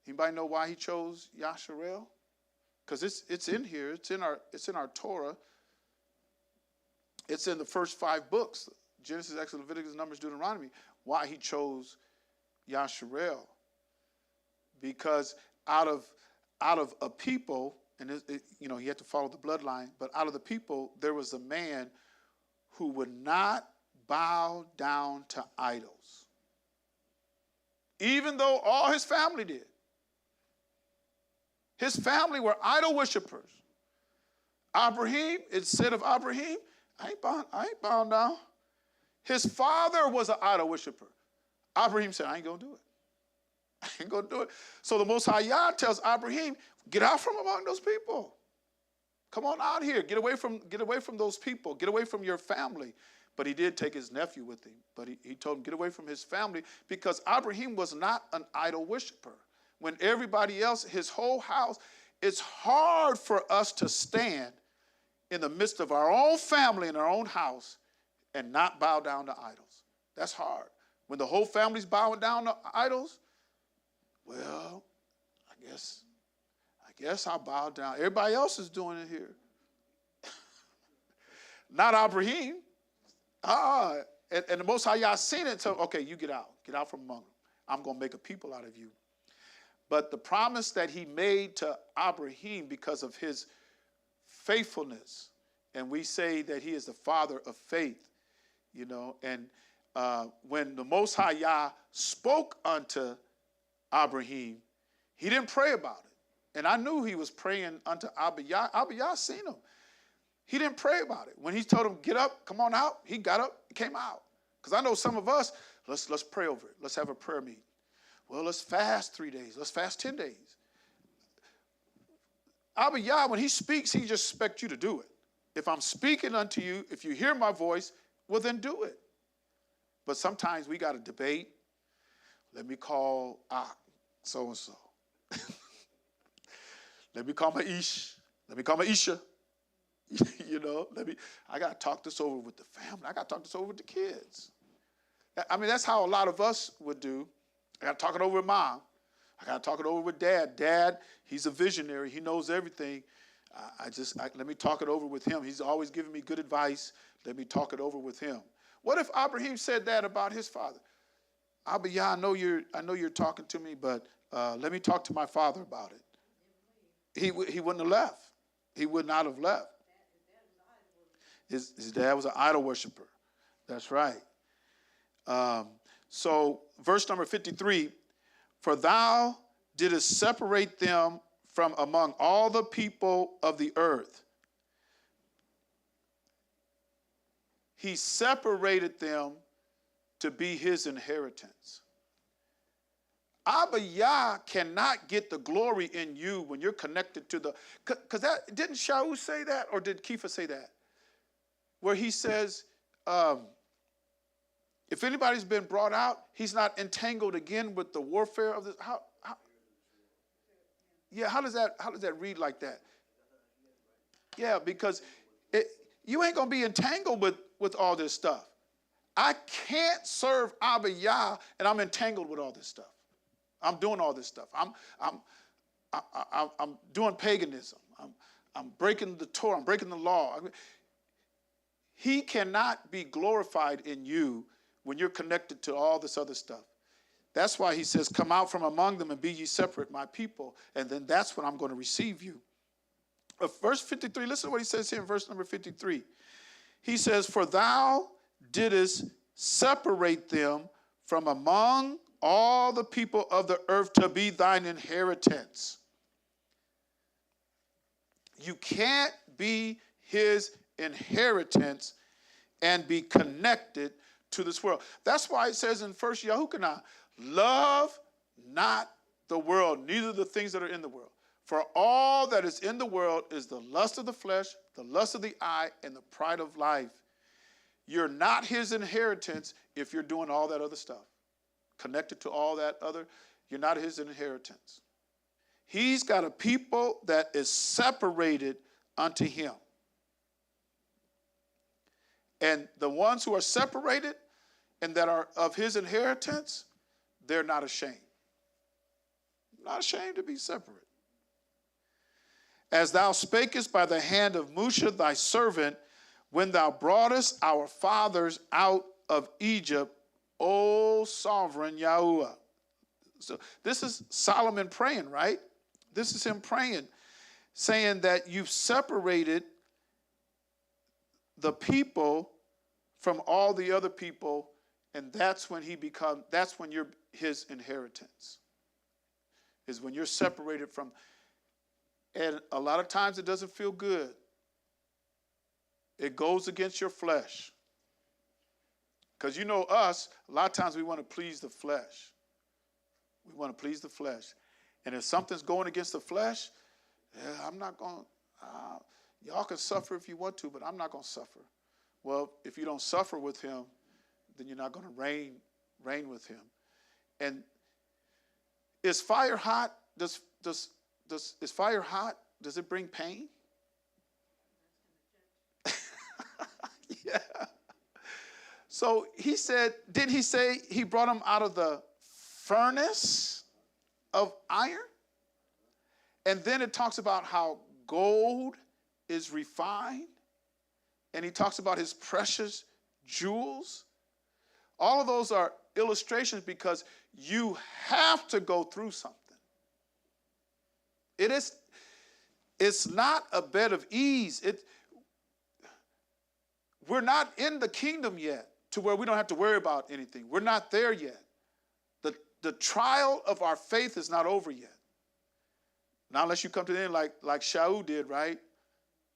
Anybody know why he chose Yasharel? Because it's in here. It's in our Torah. It's in the first 5 books. Genesis, Exodus, Leviticus, Numbers, Deuteronomy. Why he chose Yasharel? Because out of a people, and he had to follow the bloodline, but out of the people, there was a man who would not bow down to idols, even though all his family did. His family were idol worshipers. Abraham, it said of Abraham, I ain't bowing down. His father was an idol worshiper. Abraham said, I ain't going to do it. I ain't going to do it. So the Most High Yah tells Abraham, get out from among those people. Come on out here. Get away from those people. Get away from your family. But he did take his nephew with him. But he told him, get away from his family, because Abraham was not an idol worshiper. When everybody else, his whole house, it's hard for us to stand in the midst of our own family in our own house and not bow down to idols. That's hard. When the whole family's bowing down to idols, well, I guess I'll bow down. Everybody else is doing it here. Not Abraham. And the Most High Yah seen it, so, okay, you get out from among them. I'm going to make a people out of you. But the promise that he made to Abraham because of his faithfulness, and we say that he is the father of faith, and when the Most High Yah spoke unto Abraham, he didn't pray about it. And I knew he was praying unto Abba Yah. Abba Yah seen him. He didn't pray about it. When he told him, get up, come on out, he got up, he came out. Because I know some of us, let's pray over it. Let's have a prayer meeting. Well, let's fast 3 days. Let's fast 10 days. Abba Yah, when he speaks, he just expects you to do it. If I'm speaking unto you, if you hear my voice, well, then do it. But sometimes we got to debate. Let me call so-and-so. Let me call my Ish. Let me call my Isha. I got to talk this over with the family. I got to talk this over with the kids. I mean, that's how a lot of us would do. I got to talk it over with mom. I got to talk it over with Dad. Dad, he's a visionary. He knows everything. Let me talk it over with him. He's always giving me good advice. Let me talk it over with him. What if Abraham said that about his father? Abba, yeah, I know you're talking to me, but let me talk to my father about it. He wouldn't have left. He would not have left. His dad was an idol worshiper. That's right. So verse number 53, for thou didst separate them from among all the people of the earth. He separated them to be his inheritance. Abba Yah cannot get the glory in you when you're connected to the, because that, didn't Shaul say that, or did Kepha say that? Where he says, if anybody's been brought out, he's not entangled again with the warfare of this. How does that read like that? Yeah, because you ain't gonna be entangled with all this stuff. I can't serve Abba Yah and I'm entangled with all this stuff. I'm doing all this stuff. I'm doing paganism. I'm breaking the Torah. I'm breaking the law. He cannot be glorified in you when you're connected to all this other stuff. That's why he says, come out from among them and be ye separate, my people. And then that's when I'm going to receive you. Verse 53, listen to what he says here in verse number 53. He says, for thou didst separate them from among all the people of the earth to be thine inheritance. You can't be his inheritance and be connected to this world. That's why it says in 1 Yahukanah, love not the world, neither the things that are in the world. For all that is in the world is the lust of the flesh, the lust of the eye, and the pride of life. You're not his inheritance if you're doing all that other stuff. Connected to all that other, you're not his inheritance. He's got a people that is separated unto him. And the ones who are separated and that are of his inheritance, they're not ashamed. Not ashamed to be separate. As thou spakest by the hand of Musha thy servant, when thou broughtest our fathers out of Egypt, O sovereign Yahuwah. So this is Solomon praying, right? This is him praying, saying that you've separated the people from all the other people, and that's when you're his inheritance. Is when you're separated from, and a lot of times it doesn't feel good. It goes against your flesh. Because you know us, a lot of times we want to please the flesh. We want to please the flesh. And if something's going against the flesh, I'm not going, y'all can suffer if you want to, but I'm not going to suffer. Well, if you don't suffer with him, then you're not going to reign with him. And is fire hot? Is fire hot? Does it bring pain? Yeah. So he said, did he say he brought him out of the furnace of iron? And then it talks about how gold is refined. And he talks about his precious jewels. All of those are illustrations because you have to go through something. It's not a bed of ease. We're not in the kingdom yet to where we don't have to worry about anything. We're not there yet. The trial of our faith is not over yet. Not unless you come to the end like Shaul did, right?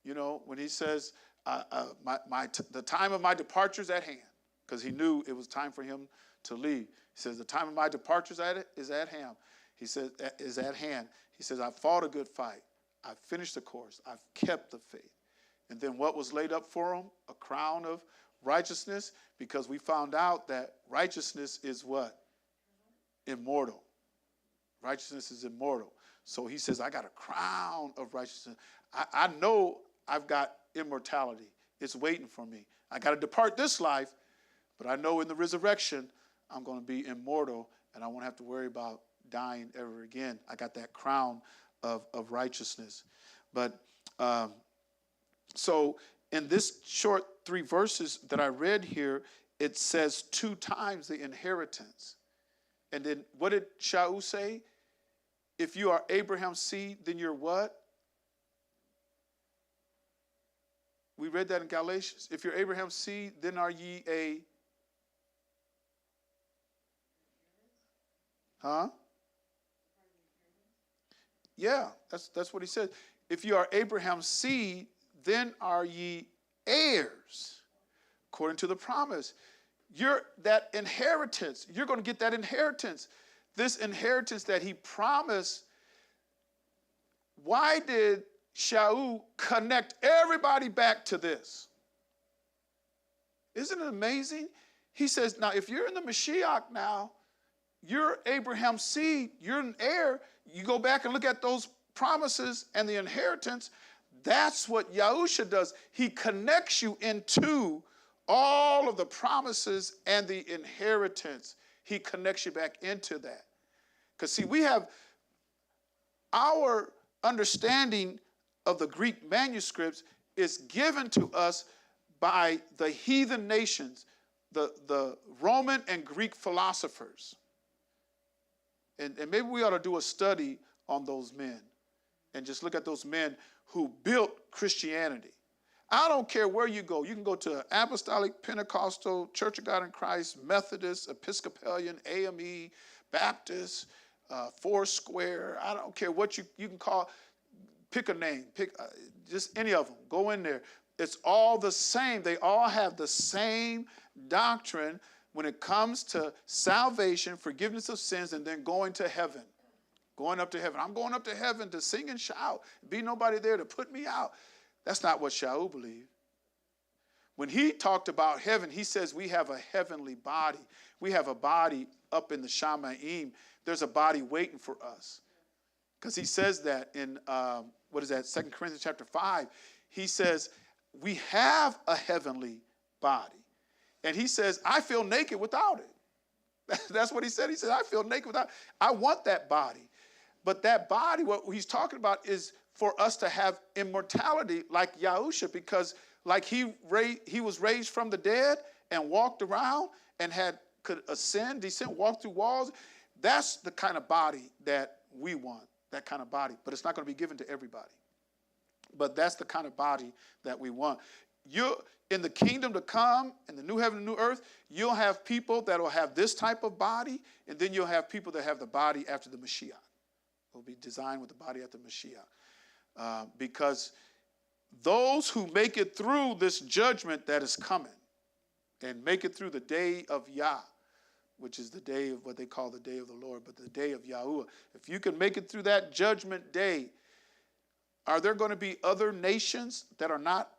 You know, when he says, the time of my departure is at hand, because he knew it was time for him to leave. He says, the time of my departure is at hand. He says, is at hand. He says, I've fought a good fight. I've finished the course. I've kept the faith. And then what was laid up for him? A crown of righteousness, because we found out that righteousness is what? Immortal. Righteousness is immortal. So he says, I got a crown of righteousness. I know I've got immortality. It's waiting for me. I got to depart this life, but I know in the resurrection, I'm going to be immortal, and I won't have to worry about dying ever again. I got that crown of righteousness. But so in this short 3 verses that I read here, it says 2 times the inheritance. And then what did Shaul say? If you are Abraham's seed, then you're what? We read that in Galatians. If you're Abraham's seed, then are ye a... Huh? Yeah, that's what he said. If you are Abraham's seed, then are ye heirs, according to the promise. You're that inheritance. You're going to get that inheritance. This inheritance that he promised. Why did Shaul connect everybody back to this? Isn't it amazing? He says, now, if you're in the Mashiach now, you're Abraham's seed, you're an heir. You go back and look at those promises and the inheritance. That's what Yahusha does. He connects you into all of the promises and the inheritance. He connects you back into that. Because, see, we have our understanding of the Greek manuscripts is given to us by the heathen nations, the Roman and Greek philosophers. And maybe we ought to do a study on those men and just look at those men who built Christianity. I don't care where you go. You can go to Apostolic, Pentecostal, Church of God in Christ, Methodist, Episcopalian, AME, Baptist, Foursquare. I don't care what you can call. Pick a name. Pick just any of them. Go in there. It's all the same. They all have the same doctrine when it comes to salvation, forgiveness of sins, and then going to heaven. Going up to heaven. I'm going up to heaven to sing and shout. Be nobody there to put me out. That's not what Shaul believed. When he talked about heaven, he says we have a heavenly body. We have a body up in the Shamayim. There's a body waiting for us. Because he says that in, 2 Corinthians chapter 5. He says we have a heavenly body. And he says, I feel naked without it. That's what he said. He said, I feel naked without it. I want that body. But that body, what he's talking about is for us to have immortality like Yahusha, because like he was raised from the dead and walked around and could ascend, descend, walk through walls. That's the kind of body that we want, that kind of body. But it's not going to be given to everybody. But that's the kind of body that we want. In the kingdom to come, in the new heaven and new earth, you'll have people that will have this type of body, and then you'll have people that have the body after the Mashiach. Will be designed with the body after Mashiach. Because those who make it through this judgment that is coming, and make it through the day of Yah, which is the day of what they call the day of the Lord, but the day of Yahuwah. If you can make it through that judgment day, are there going to be other nations that are not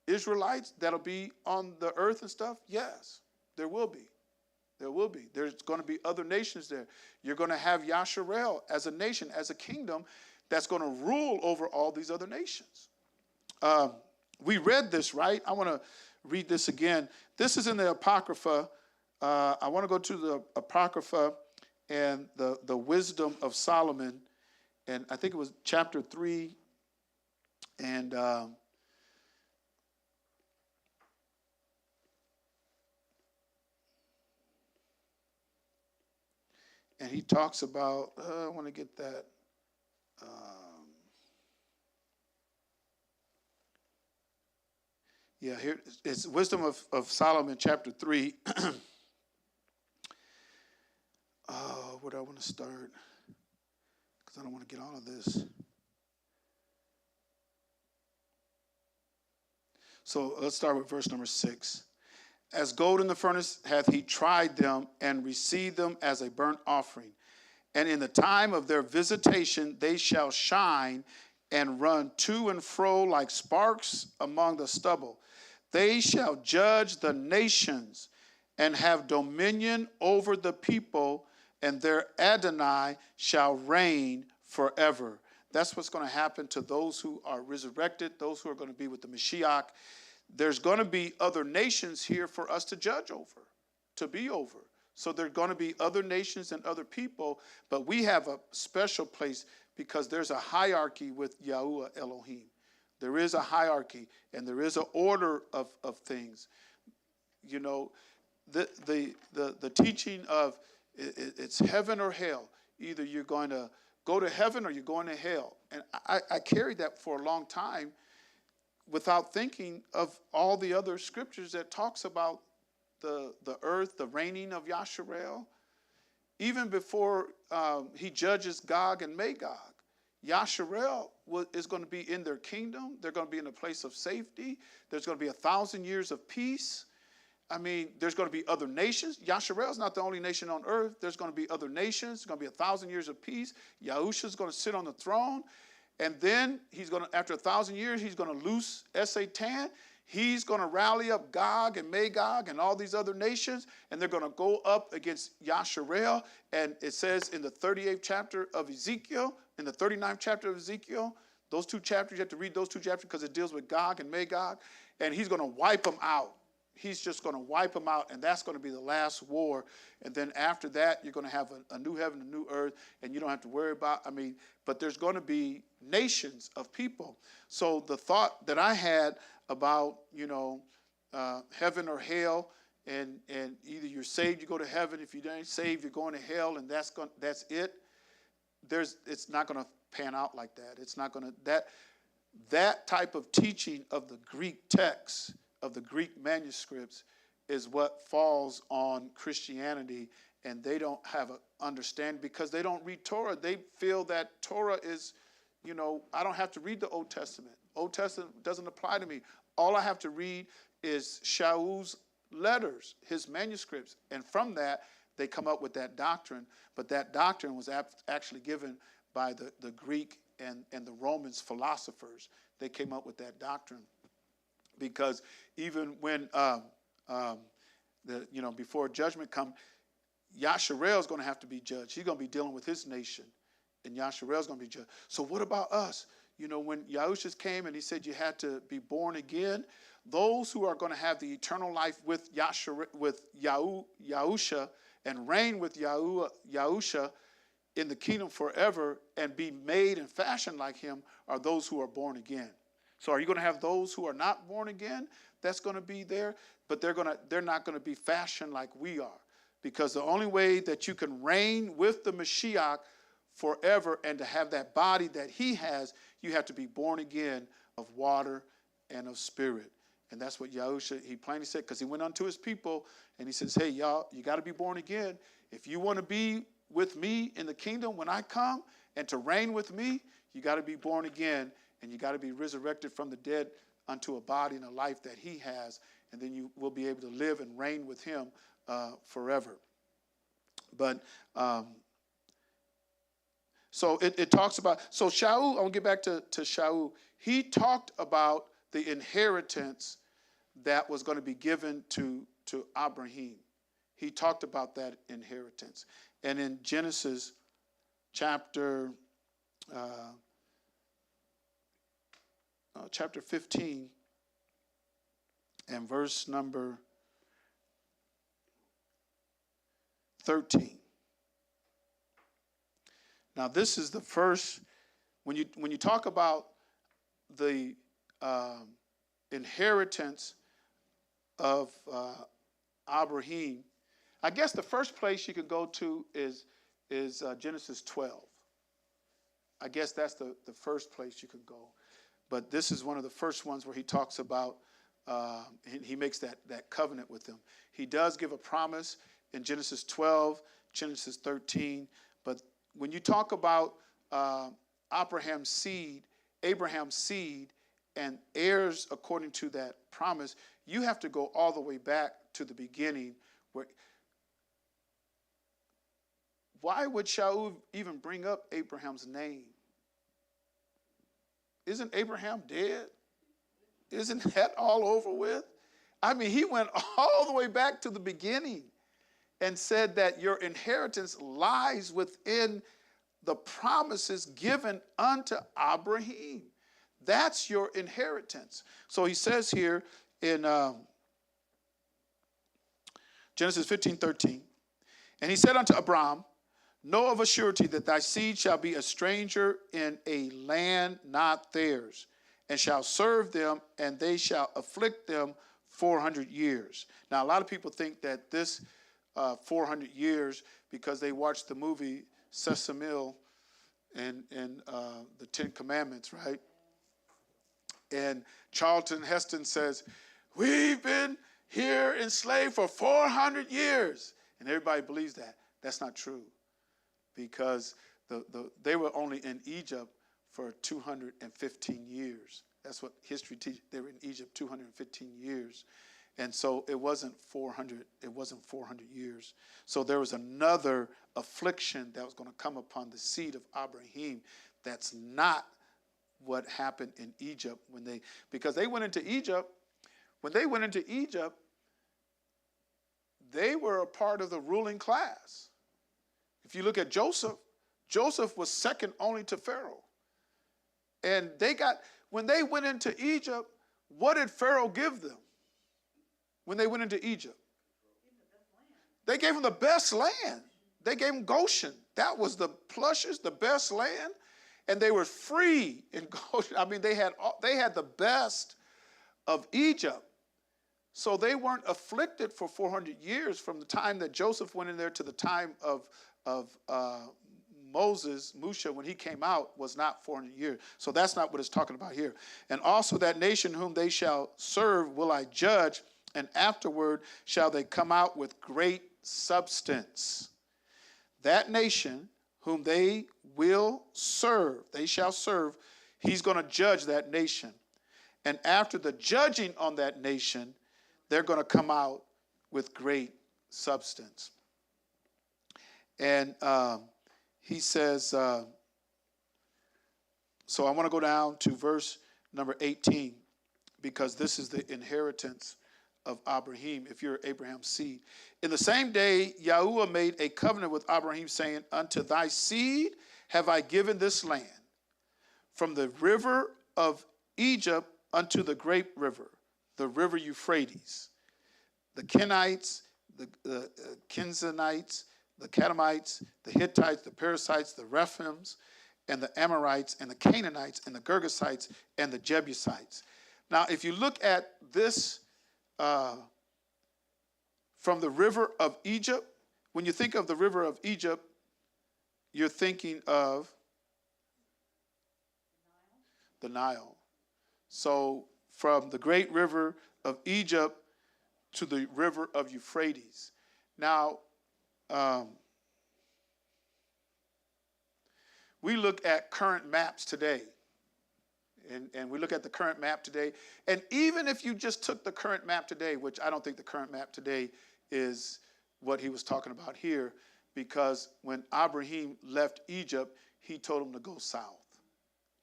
Israelites that'll be on the earth and stuff? Yes, there will be. There will be. There's going to be other nations there. You're going to have Yasharel as a nation, as a kingdom that's going to rule over all these other nations. We read this, right? I want to read this again. This is in the Apocrypha. I want to go to the Apocrypha and the wisdom of Solomon. And I think it was chapter 3. And he talks about, I want to get that. Here it's Wisdom of Solomon, chapter 3. Where do I want to start? Because I don't want to get all of this. So let's start with verse number 6. As gold in the furnace hath he tried them and received them as a burnt offering. And in the time of their visitation they shall shine and run to and fro like sparks among the stubble. They shall judge the nations and have dominion over the people, and their Adonai shall reign forever. That's what's going to happen to those who are resurrected, those who are going to be with the Mashiach. There's going to be other nations here for us to judge over, to be over. So there are going to be other nations and other people, but we have a special place because there's a hierarchy with Yahuwah Elohim. There is a hierarchy, and there is an order of things. You know, the teaching of it's heaven or hell. Either you're going to go to heaven or you're going to hell. And I carried that for a long time without thinking of all the other scriptures that talks about the earth, the reigning of Yasharel. Even before he judges Gog and Magog, Yasharel is going to be in their kingdom. They're going to be in a place of safety. There's going to be 1,000 years of peace. I mean, there's going to be other nations. Yasharel is not the only nation on earth. There's going to be other nations. There's going to be 1,000 years of peace. Yahusha is going to sit on the throne. And then he's going to, after 1,000 years, he's going to loose Satan. He's going to rally up Gog and Magog and all these other nations, and they're going to go up against Yasharel. And it says in the 38th chapter of Ezekiel, in the 39th chapter of Ezekiel, those two chapters, you have to read those two chapters because it deals with Gog and Magog, and he's going to wipe them out. He's just going to wipe them out, and that's going to be the last war. And then after that, you're going to have a new heaven, a new earth, and you don't have to worry about, but there's going to be nations of people. So the thought that I had about, heaven or hell, and either you're saved, you go to heaven. If you ain't saved, you're going to hell, and that's it. It's not going to pan out like that. It's not going to that type of teaching of the Greek text, of the Greek manuscripts, is what falls on Christianity, and they don't have an understanding because they don't read Torah. They feel that Torah is, I don't have to read the Old Testament. Old Testament doesn't apply to me. All I have to read is Shaul's letters, his manuscripts, and from that, they come up with that doctrine. But that doctrine was actually given by the Greek and the Romans philosophers. They came up with that doctrine. Because even when, before judgment comes, Yasharel is going to have to be judged. He's going to be dealing with his nation, and Yasharel is going to be judged. So what about us? When Yahusha came and he said you had to be born again, those who are going to have the eternal life with Yahusha and reign with Yahusha in the kingdom forever and be made and fashioned like him are those who are born again. So are you going to have those who are not born again? That's going to be there, but they're not going to be fashioned like we are, because the only way that you can reign with the Mashiach forever and to have that body that he has, you have to be born again of water and of spirit. And that's what Yahusha, he plainly said, because he went unto his people and he says, hey, y'all, you got to be born again. If you want to be with me in the kingdom when I come and to reign with me, you got to be born again. And you got to be resurrected from the dead unto a body and a life that he has. And then you will be able to live and reign with him forever. But so it talks about, so Shaul, I want to get back to Shaul. He talked about the inheritance that was going to be given to Abraham. He talked about that inheritance. And in Genesis chapter 15 and verse number 13. Now this is the first, when you talk about the inheritance of Abraham, I guess the first place you could go to is Genesis 12. I guess that's the first place you could go. But this is one of the first ones where he talks about, he makes that covenant with them. He does give a promise in Genesis 12, Genesis 13. But when you talk about Abraham's seed, and heirs according to that promise, you have to go all the way back to the beginning. Why would Shaul even bring up Abraham's name? Isn't Abraham dead? Isn't that all over with? I mean, he went all the way back to the beginning and said that your inheritance lies within the promises given unto Abraham. That's your inheritance. So he says here in Genesis 15:13, And he said unto Abram, know of a surety that thy seed shall be a stranger in a land not theirs, and shall serve them, and they shall afflict them 400 years. Now, a lot of people think that this 400 years, because they watched the movie Sesame and the Ten Commandments, right? And Charlton Heston says, we've been here enslaved for 400 years. And everybody believes that. That's not true, because they were only in Egypt for 215 years. That's what history teaches. They were in Egypt 215 years. And so it wasn't 400 years. So there was another affliction that was going to come upon the seed of Abraham. That's not what happened in Egypt because they went into Egypt. When they went into Egypt, they were a part of the ruling class. If you look at Joseph, Joseph was second only to Pharaoh. And when they went into Egypt, what did Pharaoh give them? When they went into Egypt, they gave them the best land. They gave them Goshen. That was the plushest, the best land, and they were free in Goshen. I mean, they had the best of Egypt, so they weren't afflicted for 400 years from the time that Joseph went in there to the time of Moses, Musha, when he came out, was not 400 years. So that's not what it's talking about here. And also that nation whom they shall serve will I judge, and afterward shall they come out with great substance. That nation whom they will serve, they shall serve, he's going to judge that nation. And after the judging on that nation, they're going to come out with great substance. And he says, so I want to go down to verse number 18, because this is the inheritance of Abraham, if you're Abraham's seed. In the same day, Yahuwah made a covenant with Abraham, saying, unto thy seed have I given this land, from the river of Egypt unto the great river, the river Euphrates. The Kenites, the Kenzanites, the Kadamites, the Hittites, the Perizzites, the Rephims, and the Amorites, and the Canaanites, and the Girgasites, and the Jebusites. Now, if you look at this, from the river of Egypt, when you think of the river of Egypt, you're thinking of the Nile. So from the great river of Egypt to the river of Euphrates. Now, we look at current maps today. And we look at the current map today. And even if you just took the current map today, which I don't think the current map today is what he was talking about here, because when Abraham left Egypt, he told him to go south.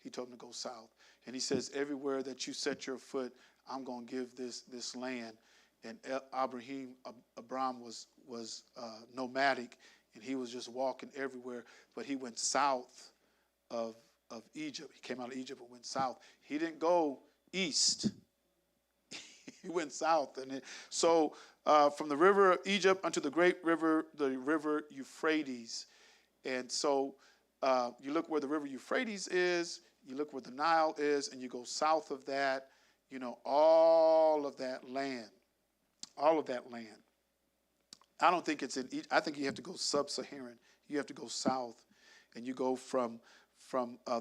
He told him to go south. And he says, everywhere that you set your foot, I'm going to give this land. And Abram was nomadic, and he was just walking everywhere. But he went south of Egypt. He came out of Egypt and went south. He didn't go east. He went south. And so from the river of Egypt unto the great river, the river Euphrates. And so you look where the river Euphrates is, you look where the Nile is, and you go south of that, all of that land. All of that land. I don't think it's in Egypt. I think you have to go sub-Saharan. You have to go south, and you go from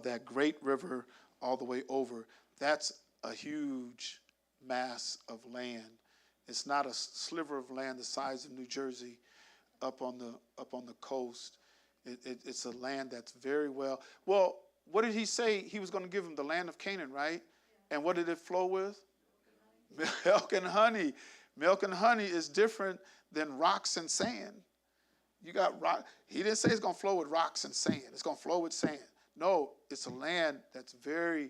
that great river all the way over. That's a huge mass of land. It's not a sliver of land the size of New Jersey up on the coast. It's a land that's very well. Well, what did he say? He was going to give him the land of Canaan, right? And what did it flow with? Milk and honey. Milk and honey is different than rocks and sand. You got rock. He didn't say it's going to flow with rocks and sand. It's going to flow with sand. No, it's a land that's very,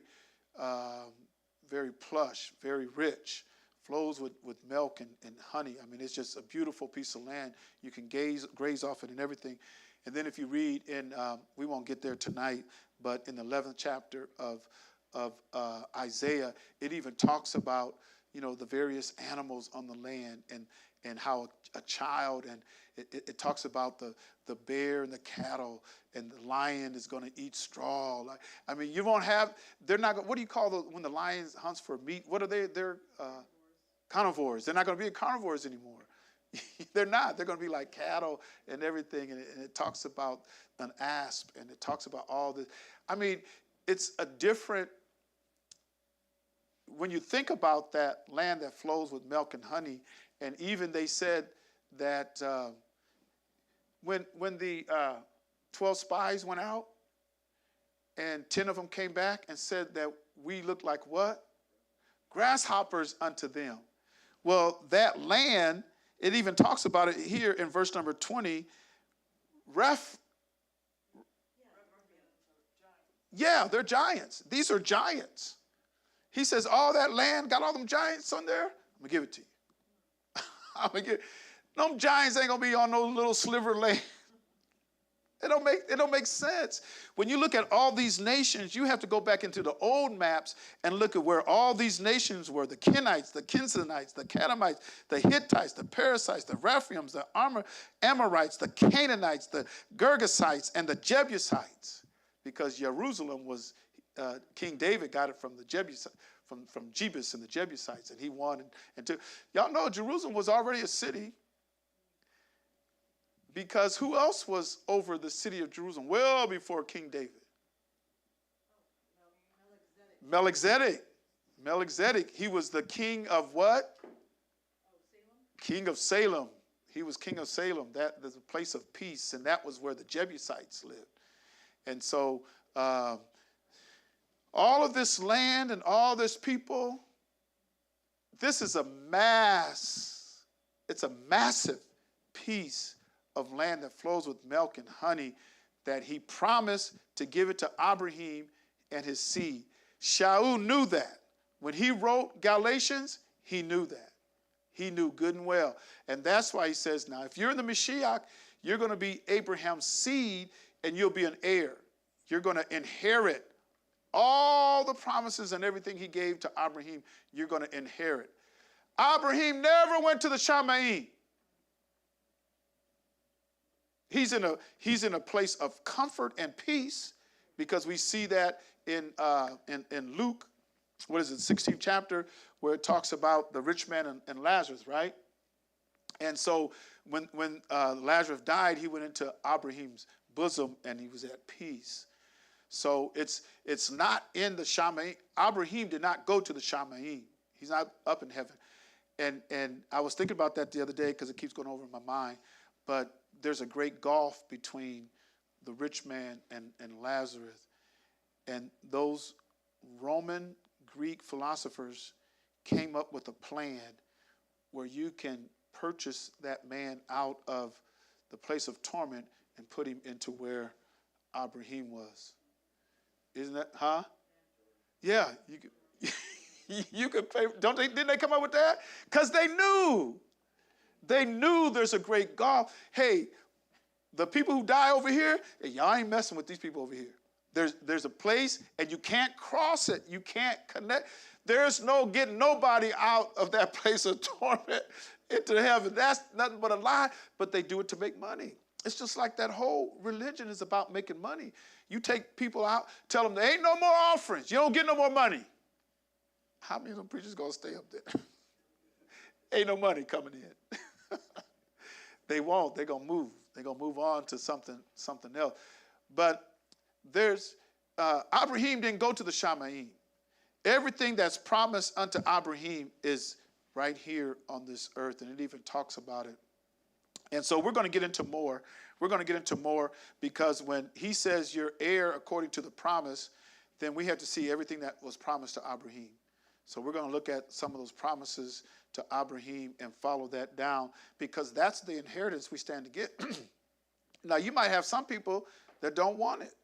very plush, very rich, flows with milk and honey. I mean, it's just a beautiful piece of land. You can graze off it and everything. And then if you read in, we won't get there tonight, but in the 11th chapter of Isaiah, it even talks about, the various animals on the land. and how a child, and it talks about the bear and the cattle, and the lion is going to eat straw. Like, I mean, you won't have, they're not, what do you call when the lion hunts for meat? What are they? They're carnivores. They're not going to be carnivores anymore. They're not. They're going to be like cattle and everything. And it talks about an asp, and it talks about all this. I mean, it's a different, when you think about that land that flows with milk and honey, and even they said that when the 12 spies went out, and 10 of them came back and said that we look like what? Grasshoppers unto them. Well, that land, it even talks about it here in verse number 20. Yeah, they're giants. These are giants. He says, all that land got all them giants on there. I'm going to give it to you. I'm going to give them giants ain't going to be on no little sliver of land. It don't make sense. When you look at all these nations, you have to go back into the old maps and look at where all these nations were: the Kenites, the Kinsonites, the Kadamites, the Hittites, the Perizzites, the Rephaims, the Amorites, the Canaanites, the Girgasites, and the Jebusites. Because Jerusalem was, King David got it from the Jebusites, from Jebus and the Jebusites, and he won. Y'all know Jerusalem was already a city. Because who else was over the city of Jerusalem well before King David? Melchizedek. He was the king of what? King of Salem. He was king of Salem. That there's a place of peace, and that was where the Jebusites lived. And so all of this land and all this people, this is it's a massive piece of land that flows with milk and honey that he promised to give it to Abraham and his seed. Shaul knew that. When he wrote Galatians, he knew that. He knew good and well. And that's why he says, now, if you're in the Mashiach, you're going to be Abraham's seed and you'll be an heir. You're going to inherit all the promises and everything he gave to Abraham. You're going to inherit. Abraham never went to the Shamayim. He's in a place of comfort and peace, because we see that in Luke, what is it, 16th chapter, where it talks about the rich man and Lazarus, right? And so when Lazarus died, he went into Abraham's bosom and he was at peace. So it's not in the Shamayim. Abraham did not go to the Shamayim. He's not up in heaven. And I was thinking about that the other day because it keeps going over in my mind. But there's a great gulf between the rich man and Lazarus. And those Roman Greek philosophers came up with a plan where you can purchase that man out of the place of torment and put him into where Abraham was. Isn't that, huh? Yeah, you could, you could pay. Didn't they come up with that? Because they knew. They knew there's a great gulf. Hey, the people who die over here, hey, y'all ain't messing with these people over here. There's a place, and you can't cross it. You can't connect. There's no getting nobody out of that place of torment into heaven. That's nothing but a lie, but they do it to make money. It's just like that whole religion is about making money. You take people out, tell them there ain't no more offerings. You don't get no more money. How many of them preachers going to stay up there? Ain't no money coming in. They won't. They're going to move. They're going to move on to something else. But there's, Abraham didn't go to the Shamayim. Everything that's promised unto Abraham is right here on this earth, and it even talks about it. And so we're going to get into more. We're going to get into more because when he says you're heir according to the promise, then we have to see everything that was promised to Abraham. So we're going to look at some of those promises to Abraham and follow that down, because that's the inheritance we stand to get. Now, you might have some people that don't want it.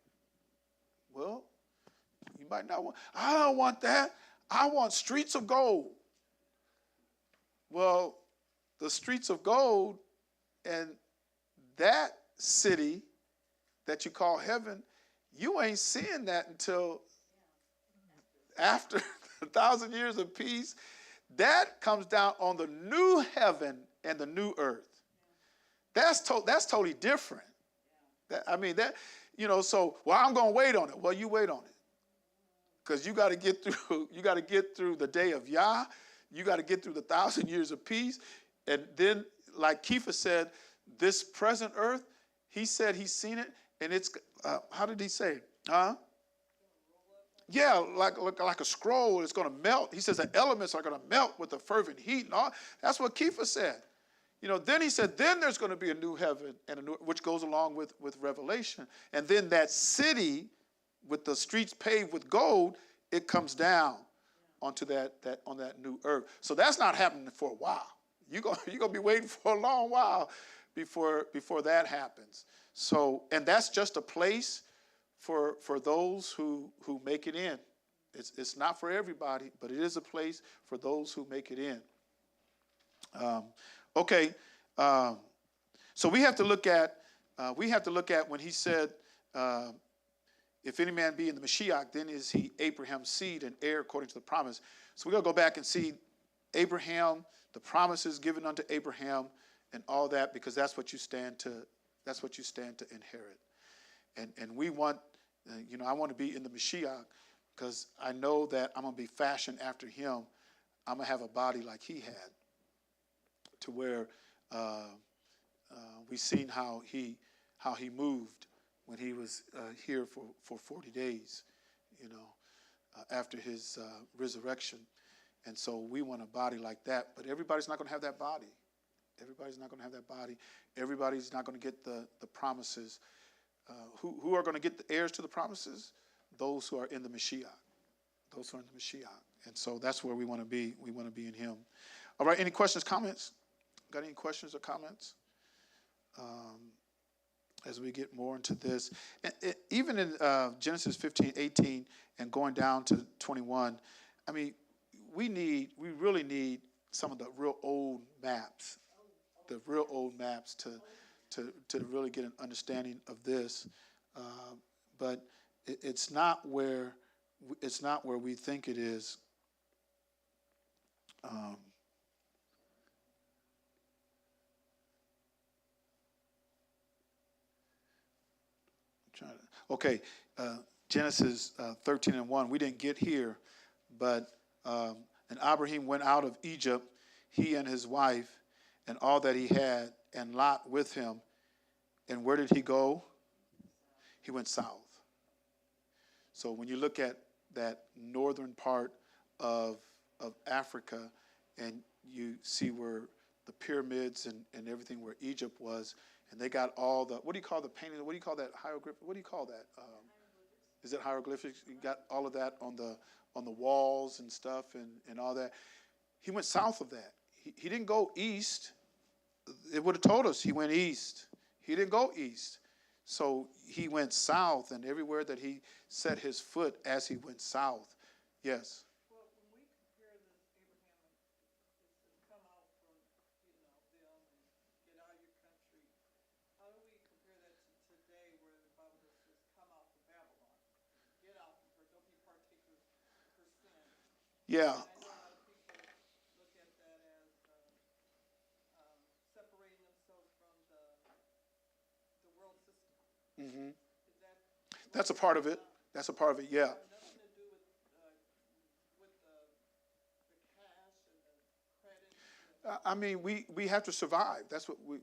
Well, you might not want, I don't want that. I want streets of gold. Well, the streets of gold and that city that you call heaven, you ain't seeing that until after 1,000 years of peace. That comes down on the new heaven and the new earth. That's totally different. So, well, I'm going to wait on it. Well, you wait on it. Because you got to get through the day of Yah. You got to get through the 1,000 years of peace. And then, like Kepha said, this present earth, he said he's seen it, and it's, how did he say? Huh? Yeah, like a scroll, it's going to melt. He says the elements are going to melt with the fervent heat and all. That's what Kepha said. Then he said, then there's going to be a new heaven, and which goes along with Revelation. And then that city with the streets paved with gold, it comes down onto that new earth. So that's not happening for a while. You're gonna be waiting for a long while before that happens. So, and that's just a place for those who make it in. It's not for everybody, but it is a place for those who make it in. Okay, so we have to look at when he said, if any man be in the Mashiach, then is he Abraham's seed and heir according to the promise. So we're going to go back and see Abraham, the promises given unto Abraham, and all that, because that's what you stand to inherit. And we want, I want to be in the Mashiach because I know that I'm going to be fashioned after him. I'm going to have a body like he had, to where we've seen how he moved when he was here for 40 days, after his resurrection. And so we want a body like that. But everybody's not going to have that body. Everybody's not going to have that body. Everybody's not going to get the promises. Who are going to get the heirs to the promises? Those who are in the Mashiach. Those who are in the Mashiach. And so that's where we want to be. We want to be in him. All right, any questions, comments? Got any questions or comments? As we get more into this. Even in Genesis 15:18 and going down to 21, we really need some of the real old maps, to really get an understanding of this. But it's not where we think it is. Okay, Genesis 13:1. We didn't get here, but and Abraham went out of Egypt, he and his wife, and all that he had, and Lot with him. And where did he go? He went south. So when you look at that northern part of Africa, and you see where the pyramids and everything where Egypt was, and they got all the, what do you call the painting? What do you call that? Hieroglyph? What do you call that? Is it hieroglyphics? You got all of that on the walls and stuff and all that. He went south of that. He didn't go east. It would have told us he went east. He didn't go east. So he went south, and everywhere that he set his foot as he went south. Yes. Well, when we compare this, Abraham, this has come out from, them and get out of your country. How do we compare that to today, where the Bible says, "Come out from Babylon, get out from her, don't be partakers of her sin." Yeah. I know a lot of people look at that as separating themselves from the world system. Mm-hmm. Is that? That's a part of it. That's a part of it. Yeah. Nothing to do with the cash and the credit. We have to survive. That's what we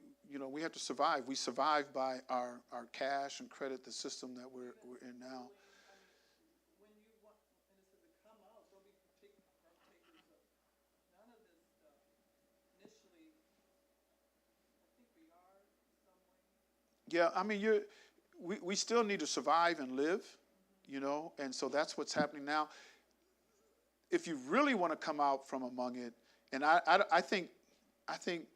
have to survive. We survive by our cash and credit, the system that we're in now. When you want, and it says to come out, don't be partakers of none of this stuff. Initially, I think we are in some way. Yeah, we still need to survive and live, and so that's what's happening now. If you really want to come out from among it, and I think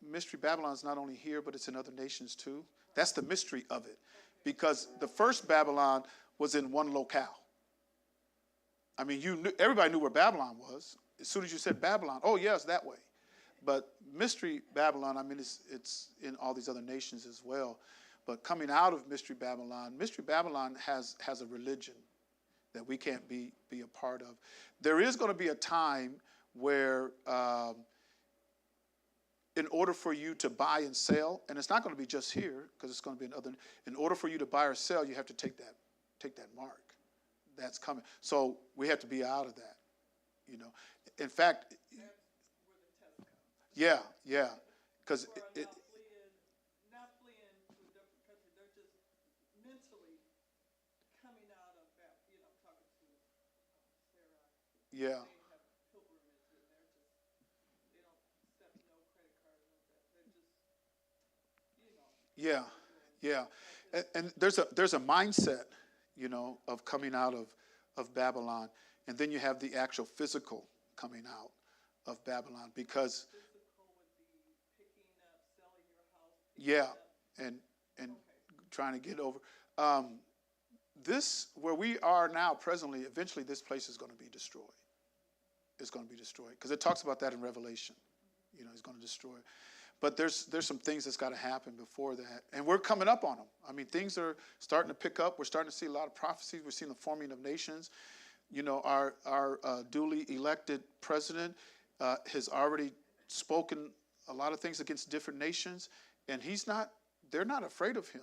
Mystery Babylon is not only here, but it's in other nations too. That's the mystery of it, because the first Babylon was in one locale. Everybody knew where Babylon was. As soon as you said Babylon, oh yes, that way. But Mystery Babylon, it's in all these other nations as well. But coming out of Mystery Babylon has a religion that we can't be a part of. There is going to be a time where in order for you to buy and sell, and it's not going to be just here because it's going to be in order for you to buy or sell, you have to take that mark. That's coming. So we have to be out of that. In fact, That's where the test comes. yeah, because People are not fleeing to a different country. They're just mentally coming out of that. Talking to Sarah. yeah, They have pilgrimage, and they don't accept no credit card, no that. They're just, yeah. And there's a mindset, of coming out of Babylon, and then you have the actual physical coming out of Babylon, because physical would be picking up, selling your house. and trying to get over this where we are now presently. Eventually, this place is going to be destroyed. It's going to be destroyed because it talks about that in Revelation. He's going to destroy it. But there's some things that's got to happen before that, and we're coming up on them. I mean, things are starting to pick up. We're starting to see a lot of prophecies. We're seeing the forming of nations. Our duly elected president has already spoken a lot of things against different nations, and they're not afraid of him.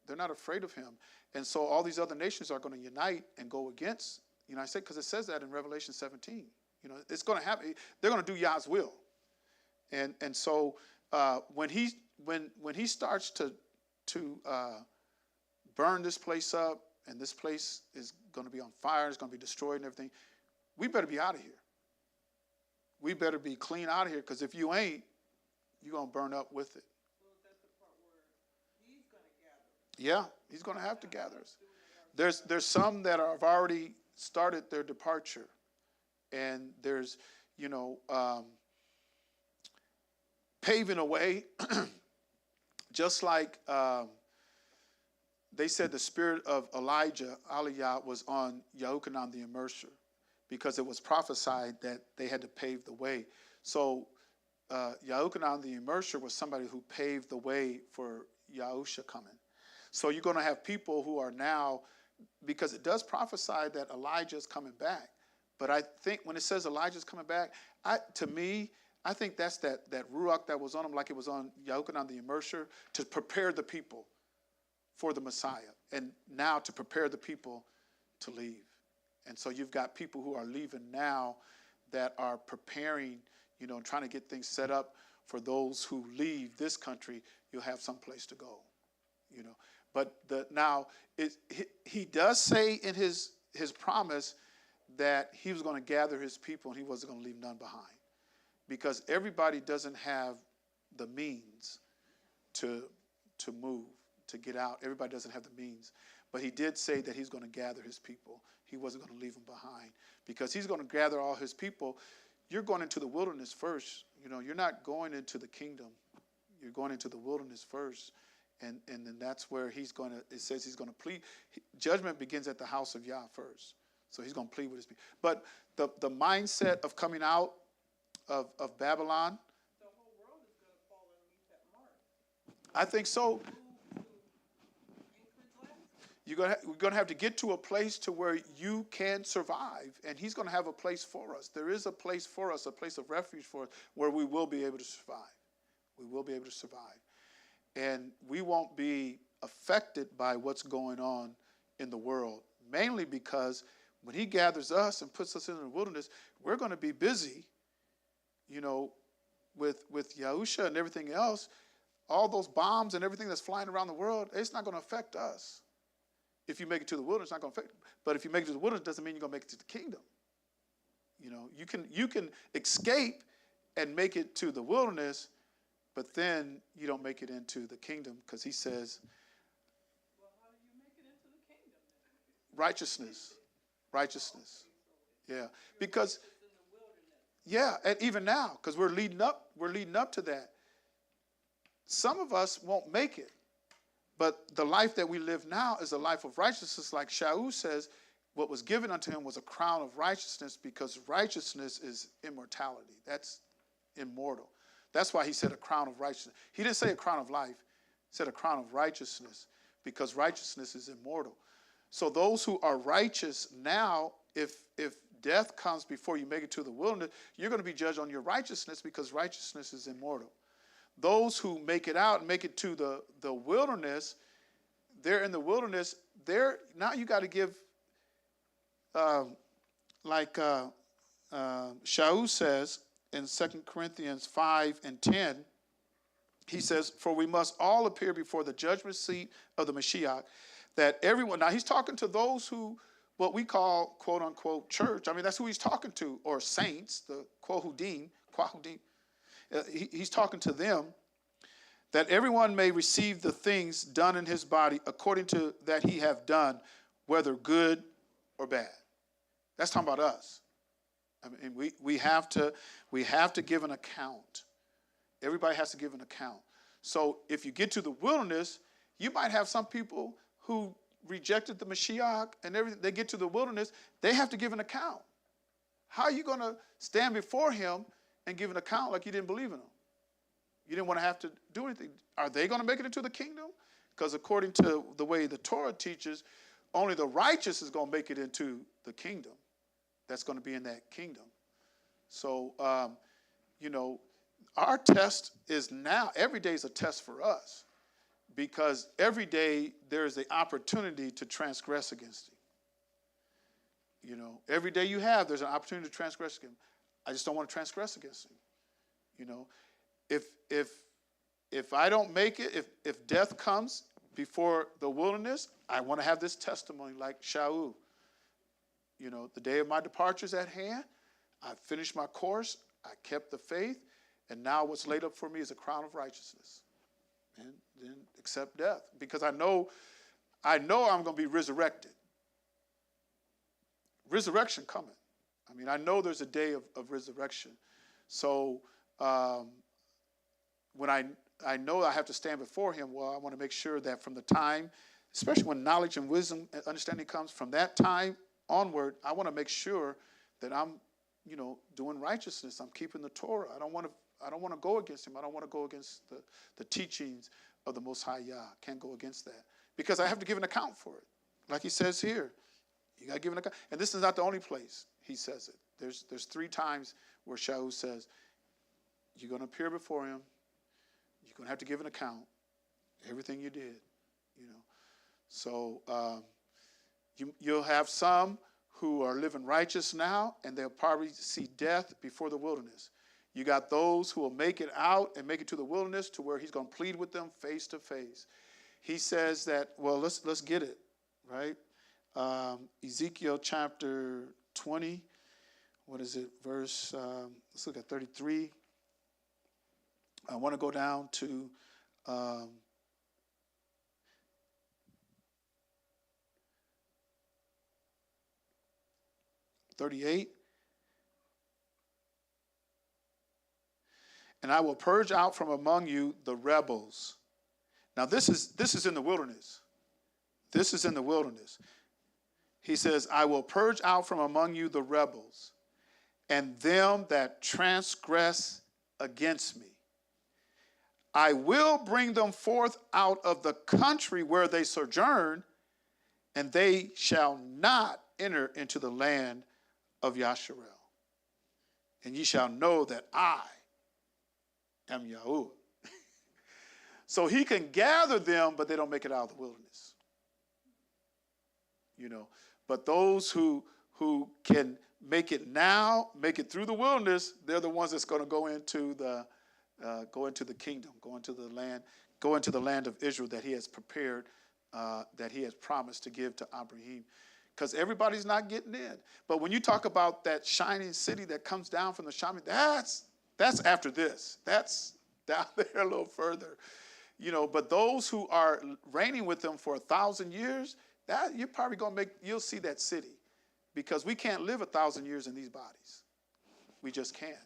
They're not afraid of him. And so all these other nations are going to unite and go against the United States, because it says that in Revelation 17. It's going to happen. They're going to do Yah's will. And so when he starts to burn this place up, and this place is going to be on fire, it's going to be destroyed and everything, we better be out of here. We better be clean out of here, because if you ain't, you're going to burn up with it. So that's the part where he's going to gather. Yeah, he's going to have to gather us. There's some that have already started their departure, and there's paving a way, just like they said the spirit of Aliyah was on Yahuchanan the Immerser, because it was prophesied that they had to pave the way. So Yahuchanan the Immerser was somebody who paved the way for Yahusha coming. So you're going to have people who are now, because it does prophesy that Elijah is coming back. But I think when it says Elijah is coming back, to me, I think that's that Ruach that was on him, like it was on Yahuchanan the Immerser, to prepare the people for the Messiah, and now to prepare the people to leave. And so you've got people who are leaving now that are preparing, trying to get things set up for those who leave this country. You'll have some place to go, But he does say in his promise that he was going to gather his people and he wasn't going to leave none behind, because everybody doesn't have the means to move, to get out. Everybody doesn't have the means. But he did say that he's going to gather his people. He wasn't going to leave them behind, because he's going to gather all his people. You're going into the wilderness first. You're not going into the kingdom. You're going into the wilderness first. And then that's where it says he's going to plead. Judgment begins at the house of Yah first. So he's going to plead with his people. But the mindset of coming out of Babylon, The whole world is going to fall underneath that mark. I think so. We're going to have to get to a place to where you can survive, and he's going to have a place for us. There is a place for us, a place of refuge for us, where we will be able to survive. We will be able to survive. And we won't be affected by what's going on in the world, mainly because when he gathers us and puts us in the wilderness, we're going to be busy, with Yahusha and everything else. All those bombs and everything that's flying around the world, it's not going to affect us. If you make it to the wilderness, it's not going to affect. But if you make it to the wilderness, doesn't mean you're going to make it to the kingdom. You can escape and make it to the wilderness, but then you don't make it into the kingdom, because he says, well, how do you make it into the kingdom then? righteousness. Yeah, because and even now, because we're leading up to that. Some of us won't make it. But the life that we live now is a life of righteousness. Like Shaul says, what was given unto him was a crown of righteousness, because righteousness is immortality. That's immortal. That's why he said a crown of righteousness. He didn't say a crown of life. He said a crown of righteousness, because righteousness is immortal. So those who are righteous now, if death comes before you make it to the wilderness, you're going to be judged on your righteousness, because righteousness is immortal. those who make it out and make it to the wilderness, they're in the wilderness. Now you got to give, like Shaul says in 2 Corinthians 5:10, he says, for we must all appear before the judgment seat of the Mashiach, that everyone, now he's talking to those who, what we call, quote unquote, church. I mean, that's who he's talking to, or saints, the Kwahudim. He's talking to them, that everyone may receive the things done in his body according to that he have done, whether good or bad. That's talking about us. I mean, we have to give an account. Everybody has to give an account. So if you get to the wilderness, you might have some people who rejected the Mashiach and everything. They get to the wilderness, they have to give an account. How are you going to stand before him and give an account like you didn't believe in him? You didn't want to have to do anything. Are they going to make it into the kingdom? Because according to the way the Torah teaches, only the righteous is going to make it into the kingdom. That's going to be in that kingdom. So, our test is now, every day is a test for us, because every day there is the opportunity to transgress against him. Every day you have, there's an opportunity to transgress against him. I just don't want to transgress against him. If I don't make it, if death comes before the wilderness, I want to have this testimony like Shaul. The day of my departure is at hand. I finished my course. I kept the faith. And now what's laid up for me is a crown of righteousness. And then accept death. Because I know I'm going to be resurrected. Resurrection coming. I mean, I know there's a day of resurrection. So when I know I have to stand before him, well, I want to make sure that from the time, especially when knowledge and wisdom and understanding comes, from that time onward, I want to make sure that I'm, doing righteousness. I'm keeping the Torah. I don't want to go against him. I don't want to go against the teachings of the Most High Yah. Can't go against that, because I have to give an account for it. Like he says here, you got to give an account. And this is not the only place he says it. There's 3 times where Shaul says, you're going to appear before him. You're going to have to give an account. Everything you did, So you'll have some who are living righteous now, and they'll probably see death before the wilderness. You got those who will make it out and make it to the wilderness, to where he's going to plead with them face to face. He says that, well, let's get it, right? Ezekiel chapter 20, what is it? Verse, let's look at 33. I want to go down to 38. And I will purge out from among you the rebels. Now this is in the wilderness. This is in the wilderness. He says, I will purge out from among you the rebels, and them that transgress against me. I will bring them forth out of the country where they sojourn, and they shall not enter into the land of Yasharel. And ye shall know that I am Yahuwah. So he can gather them, but they don't make it out of the wilderness. But those who can make it now, make it through the wilderness, they're the ones that's going to go into the kingdom, go into the land of Israel that he has prepared, that he has promised to give to Abraham. Because everybody's not getting in. But when you talk about that shining city that comes down from the Shaman, that's after this. That's down there a little further. But those who are reigning with them for 1,000 years, that you're probably you'll see that city. Because we can't live 1,000 years in these bodies. We just can't.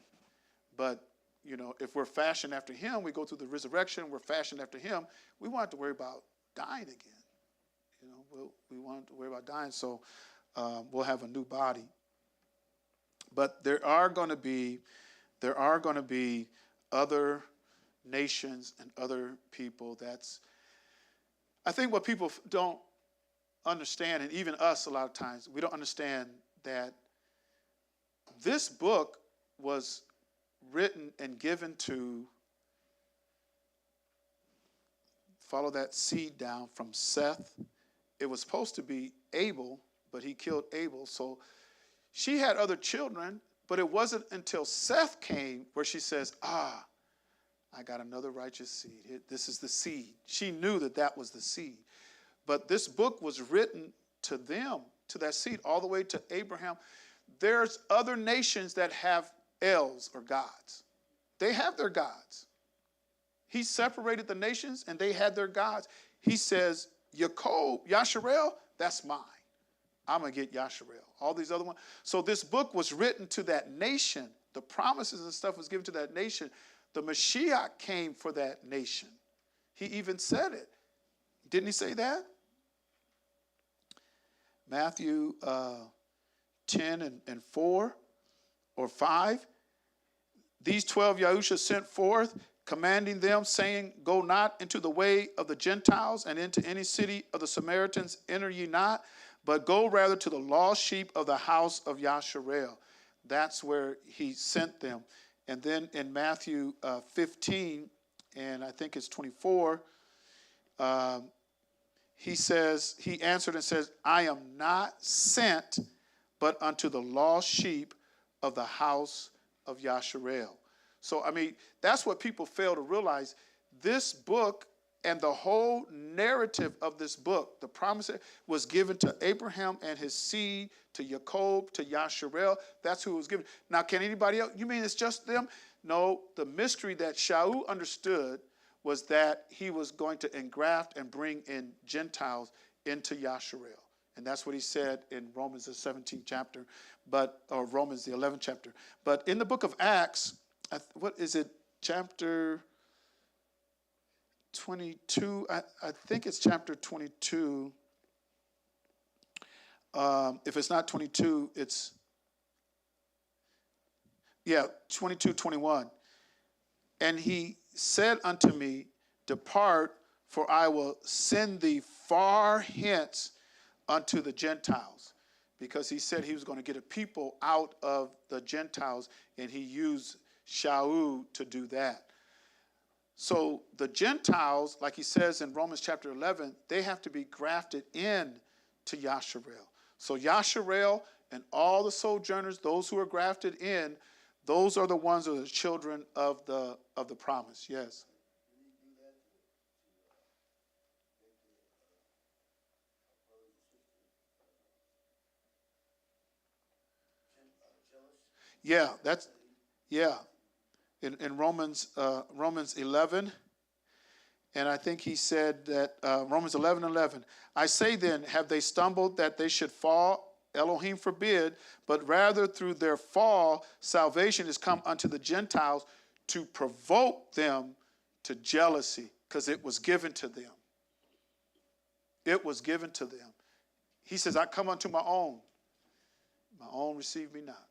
But, if we're fashioned after him, we go through the resurrection, we're fashioned after him, we won't have to worry about dying again. We won't have to worry about dying, so we'll have a new body. But there are going to be other nations and other people. I think what people don't understand, and even us a lot of times, we don't understand that this book was written and given to follow that seed down from Seth. It was supposed to be Abel, but he killed Abel. So she had other children, but it wasn't until Seth came where she says, I got another righteous seed. This is the seed. She knew that that was the seed. But this book was written to them, to that seed, all the way to Abraham. There's other nations that have Els or gods. They have their gods. He separated the nations and they had their gods. He says, Yasharel, that's mine. I'm going to get Yasharel. All these other ones. So this book was written to that nation. The promises and stuff was given to that nation. The Mashiach came for that nation. He even said it. Didn't he say that? Matthew 10 and 4 or 5. These 12 Yahusha sent forth, commanding them, saying, go not into the way of the Gentiles, and into any city of the Samaritans enter ye not, but go rather to the lost sheep of the house of Yasharel. That's where he sent them. And then in Matthew 15, and I think it's 24, he answered and says, I am not sent but unto the lost sheep of the house of Yasharel. So, I mean, that's what people fail to realize. This book and the whole narrative of this book, the promise was given to Abraham and his seed, to Jacob, to Yasharel. That's who it was given. Now, can anybody else? You mean it's just them? No, the mystery that Shaul understood was that he was going to engraft and bring in Gentiles into Yasharel. And that's what he said in Romans the 17th chapter, or Romans the 11th chapter. But in the book of Acts, what is it, chapter 22? I think it's chapter 22. If it's not 22, it's, 22, 21. And he said unto me, depart, for I will send thee far hence unto the Gentiles. Because he said he was going to get a people out of the Gentiles, and he used Shaul to do that. So the Gentiles, like he says in Romans chapter 11, they have to be grafted in to Yasharel. So Yasharel and all the sojourners, those who are grafted in, those are the ones who are the children of the promise. Yes. Yeah, that's, yeah. In Romans 11, and I think he said that, Romans 11:11, I say then, have they stumbled that they should fall? Elohim forbid, but rather through their fall, salvation is come unto the Gentiles to provoke them to jealousy, because it was given to them. It was given to them. He says, I come unto my own receive me not.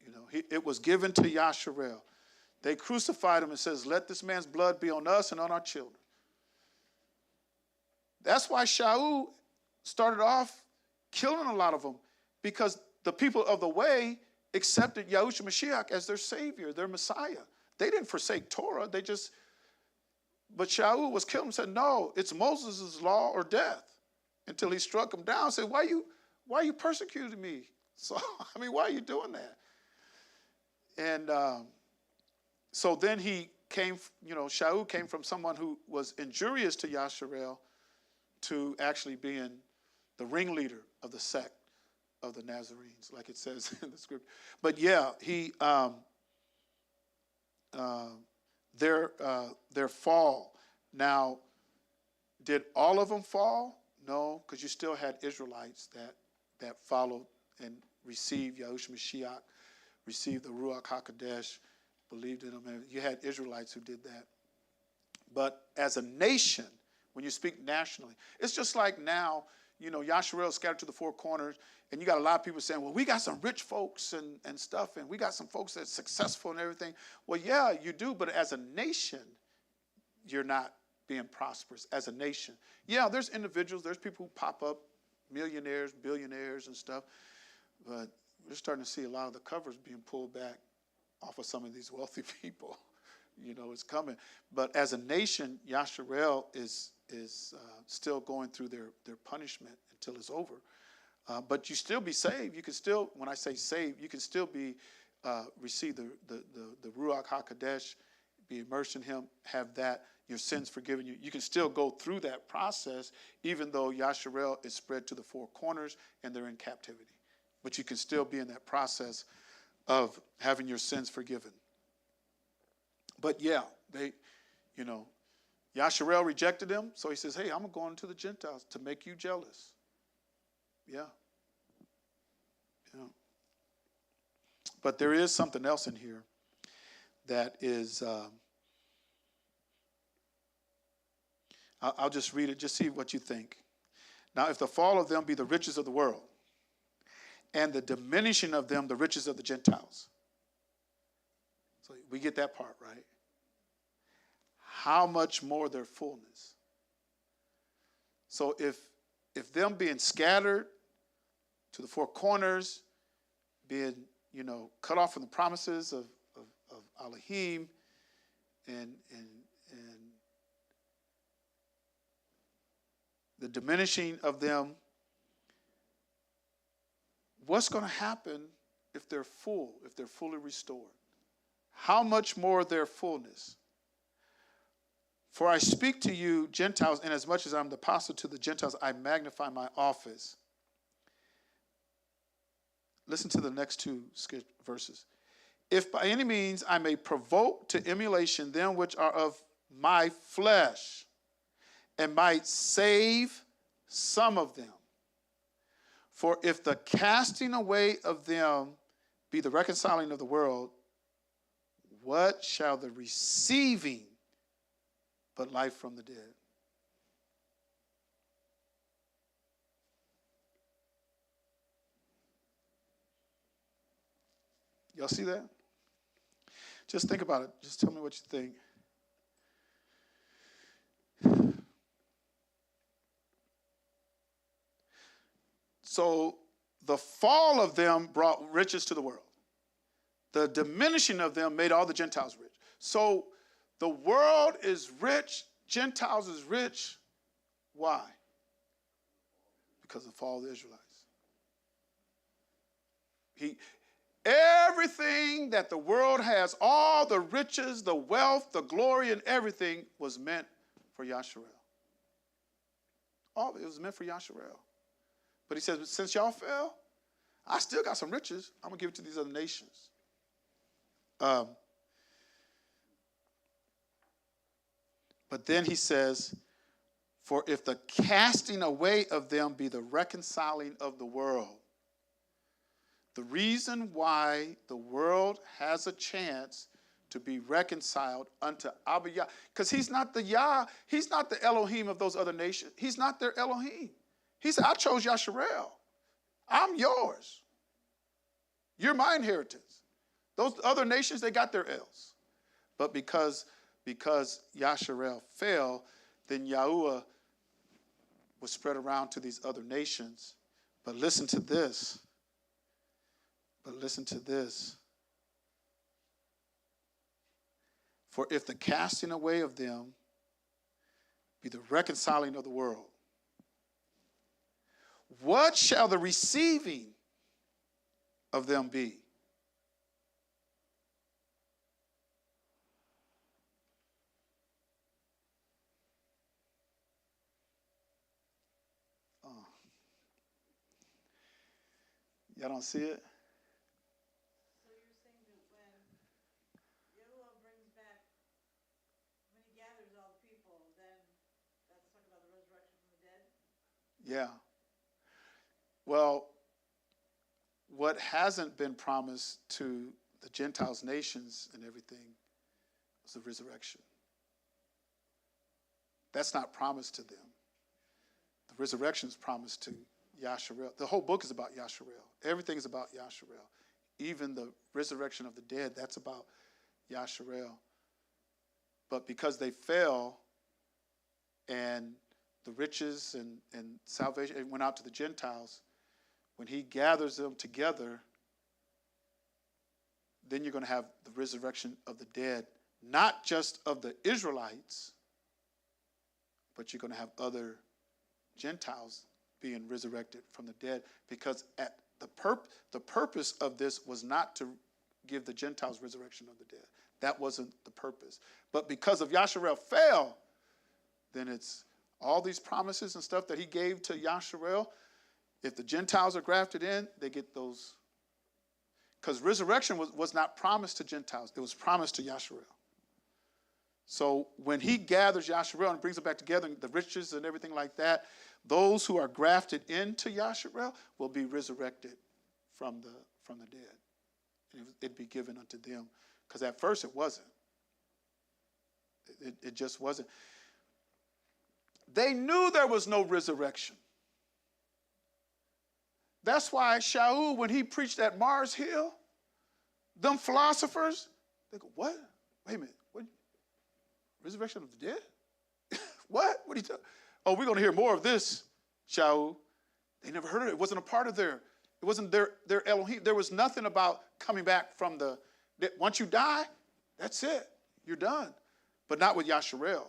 You know, it was given to Yasharel. They crucified him and says, let this man's blood be on us and on our children. That's why Shaul started off killing a lot of them, because the people of the way accepted Yahushua Mashiach as their savior, their Messiah. They didn't forsake Torah. But Shaul was killed and said, no, it's Moses' law or death, until he struck him down and said, why you persecuting me? So, I mean, why are you doing that? And so then he came, Shaul came from someone who was injurious to Yasharel to actually being the ringleader of the sect of the Nazarenes, like it says in the scripture. But yeah, their fall. Now, did all of them fall? No, because you still had Israelites that followed and received Yahushua Mashiach, received the Ruach HaKodesh, believed in him. And you had Israelites who did that. But as a nation, when you speak nationally, it's just like now, Yasharel is scattered to the four corners, and you got a lot of people saying, well, we got some rich folks and stuff, and we got some folks that's successful and everything. Well, yeah, you do, but as a nation, you're not being prosperous as a nation. Yeah, there's individuals, there's people who pop up, millionaires, billionaires and stuff, but we're starting to see a lot of the covers being pulled back off of some of these wealthy people, it's coming. But as a nation, Yasharel is still going through their punishment until it's over. But you still be saved. You can still, when I say saved, you can still be receive the Ruach HaKodesh, be immersed in him, have that, your sins forgiven you. You can still go through that process, even though Yasharel is spread to the four corners and they're in captivity. But you can still be in that process of having your sins forgiven. But yeah, Yasharel rejected him, so he says, hey, I'm going to the Gentiles to make you jealous. Yeah. But there is something else in here that is, I'll just read it, just see what you think. Now, if the fall of them be the riches of the world, and the diminishing of them the riches of the Gentiles. So we get that part, right? How much more their fullness? So if them being scattered to the four corners, being, cut off from the promises of Elohim, and the diminishing of them, what's going to happen if they're full, if they're fully restored? How much more their fullness? For I speak to you, Gentiles, inasmuch as I'm the apostle to the Gentiles, I magnify my office. Listen to the next two verses. If by any means I may provoke to emulation them which are of my flesh, and might save some of them. For if the casting away of them be the reconciling of the world, what shall the receiving but life from the dead? Y'all see that? Just think about it. Just tell me what you think. So the fall of them brought riches to the world. The diminishing of them made all the Gentiles rich. So the world is rich, Gentiles is rich. Why? Because of the fall of the Israelites. Everything that the world has, all the riches, the wealth, the glory, and everything was meant for Yasharel. All of it was meant for Yasharel. But he says, since y'all fell, I still got some riches. I'm going to give it to these other nations. But then he says, for if the casting away of them be the reconciling of the world. The reason why the world has a chance to be reconciled unto Abba Yah, because he's not the Yah, he's not the Elohim of those other nations. He's not their Elohim. He said, I chose Yasharel. I'm yours. You're my inheritance. Those other nations, they got their L's. But because Yasharel fell, then Yahuwah was spread around to these other nations. But listen to this. For if the casting away of them be the reconciling of the world, what shall the receiving of them be? Oh. Y'all don't see it? So you're saying that when Yahuwah brings back, when he gathers all the people, then that's talking about the resurrection from the dead? Yeah. Well, what hasn't been promised to the Gentiles, nations, and everything is the resurrection. That's not promised to them. The resurrection is promised to Yasharel. The whole book is about Yasharel. Everything is about Yasharel. Even the resurrection of the dead, that's about Yasharel. But because they fell and the riches and salvation, it went out to the Gentiles, when he gathers them together, then you're going to have the resurrection of the dead not just of the Israelites, but you're going to have other Gentiles being resurrected from the dead, because at the purpose of this was not to give the Gentiles resurrection of the dead. That wasn't the purpose. But because of Yasharel fell, then it's all these promises and stuff that he gave to Yasharel. If the Gentiles are grafted in, they get those. Because resurrection was not promised to Gentiles. It was promised to Yasharel. So when he gathers Yasharel and brings them back together, the riches and everything like that, those who are grafted into Yasharel will be resurrected from the dead. And it'd be given unto them. Because at first it wasn't. It just wasn't. They knew there was no resurrection. That's why Shaul, when he preached at Mars Hill, them philosophers, they go, what? Wait a minute. What? Resurrection of the dead? What? What are you talking? Oh, we're going to hear more of this, Shaul. They never heard of it. It wasn't a part of it wasn't their Elohim. There was nothing about coming back from once you die, that's it. You're done. But not with Yasharel.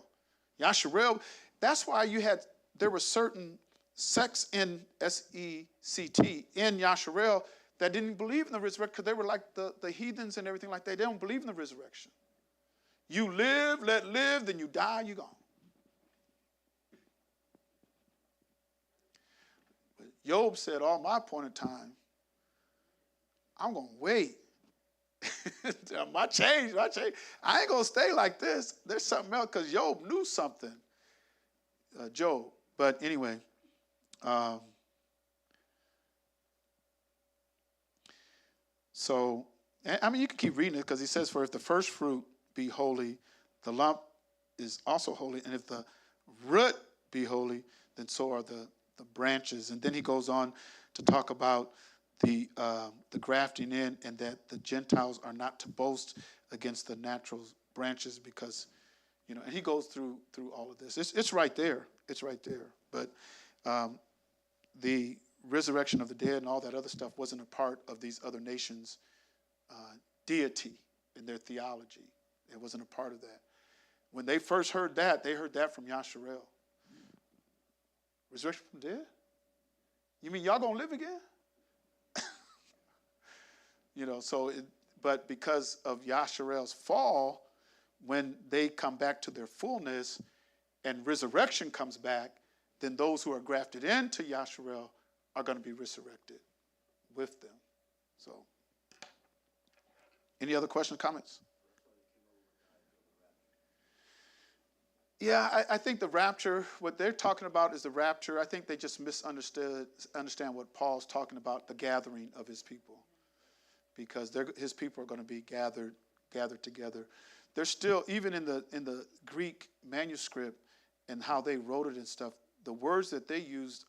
Yasharel, that's why there were certain sects in S-E-C-T, in Yasharel, that didn't believe in the resurrection, because they were like the heathens and everything like that. They don't believe in the resurrection. You live, let live, then you die, you're gone. But Job said, all my appointed time, I'm going to wait. my change. I ain't going to stay like this. There's something else, because Job knew something. Job. But anyway, so, I mean, you can keep reading it, because he says, for if the first fruit be holy, the lump is also holy. And if the root be holy, then so are the branches. And then he goes on to talk about the grafting in, and that the Gentiles are not to boast against the natural branches, because, and he goes through all of this. It's right there. It's right there. But the resurrection of the dead and all that other stuff wasn't a part of these other nations' deity in their theology. It wasn't a part of that. When they first heard that, they heard that from Yasharel. Resurrection from the dead? You mean y'all gonna live again? But because of Yasharel's fall, when they come back to their fullness and resurrection comes back, then those who are grafted into Yasharel are going to be resurrected with them. So, any other questions, comments? Yeah, I think the rapture, what they're talking about is the rapture. I think they just understand what Paul's talking about, the gathering of his people. Because his people are going to be gathered together. They're still, even in the Greek manuscript and how they wrote it and stuff, the words that they used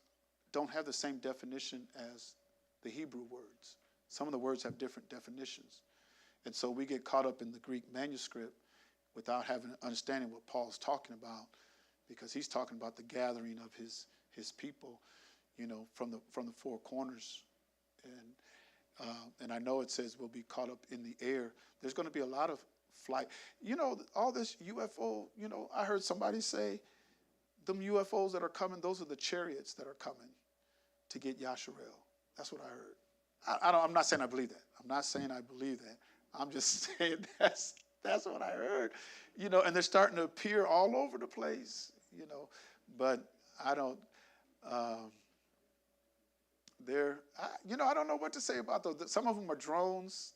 don't have the same definition as the Hebrew words. Some of the words have different definitions. And so we get caught up in the Greek manuscript without having an understanding what Paul's talking about, because he's talking about the gathering of his people, from the four corners. And I know it says we'll be caught up in the air. There's going to be a lot of flight. All this UFO, I heard somebody say, them UFOs that are coming, those are the chariots that are coming to get Yasharel. That's what I heard. I'm not saying I believe that. I'm not saying I believe that. I'm just saying that's what I heard. And they're starting to appear all over the place, But I don't... I don't know what to say about those. Some of them are drones,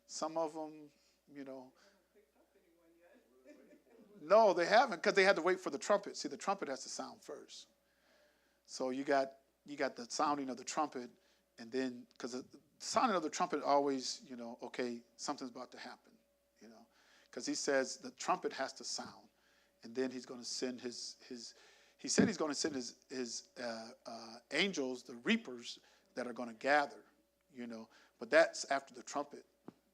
Some of them, No, they haven't, because they had to wait for the trumpet. See, the trumpet has to sound first. So you got the sounding of the trumpet, and then, because the sounding of the trumpet always, okay, something's about to happen, Because he says the trumpet has to sound, and then he's going to send he said he's going to send his angels, the reapers, that are going to gather, But that's after the trumpet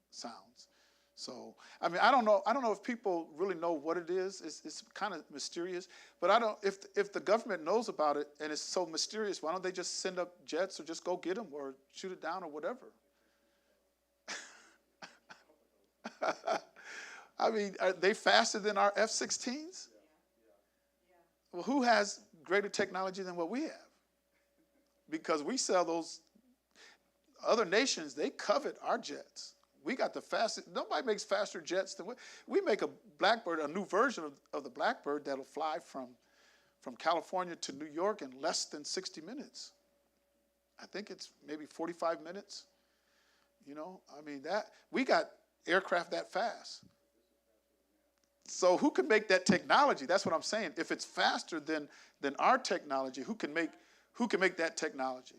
sounds. So, I mean, I don't know if people really know what it is. It's kind of mysterious. But if the government knows about it and it's so mysterious, why don't they just send up jets or just go get them or shoot it down or whatever? I mean, are they faster than our F-16s? Well, who has greater technology than what we have? Because we sell those other nations, they covet our jets. We got the fastest. Nobody makes faster jets than we make a Blackbird, a new version of the Blackbird that'll fly from California to New York in less than 60 minutes. I think it's maybe 45 minutes. You know, I mean, that we got aircraft that fast. So who can make that technology? That's what I'm saying. If it's faster than our technology, who can make that technology?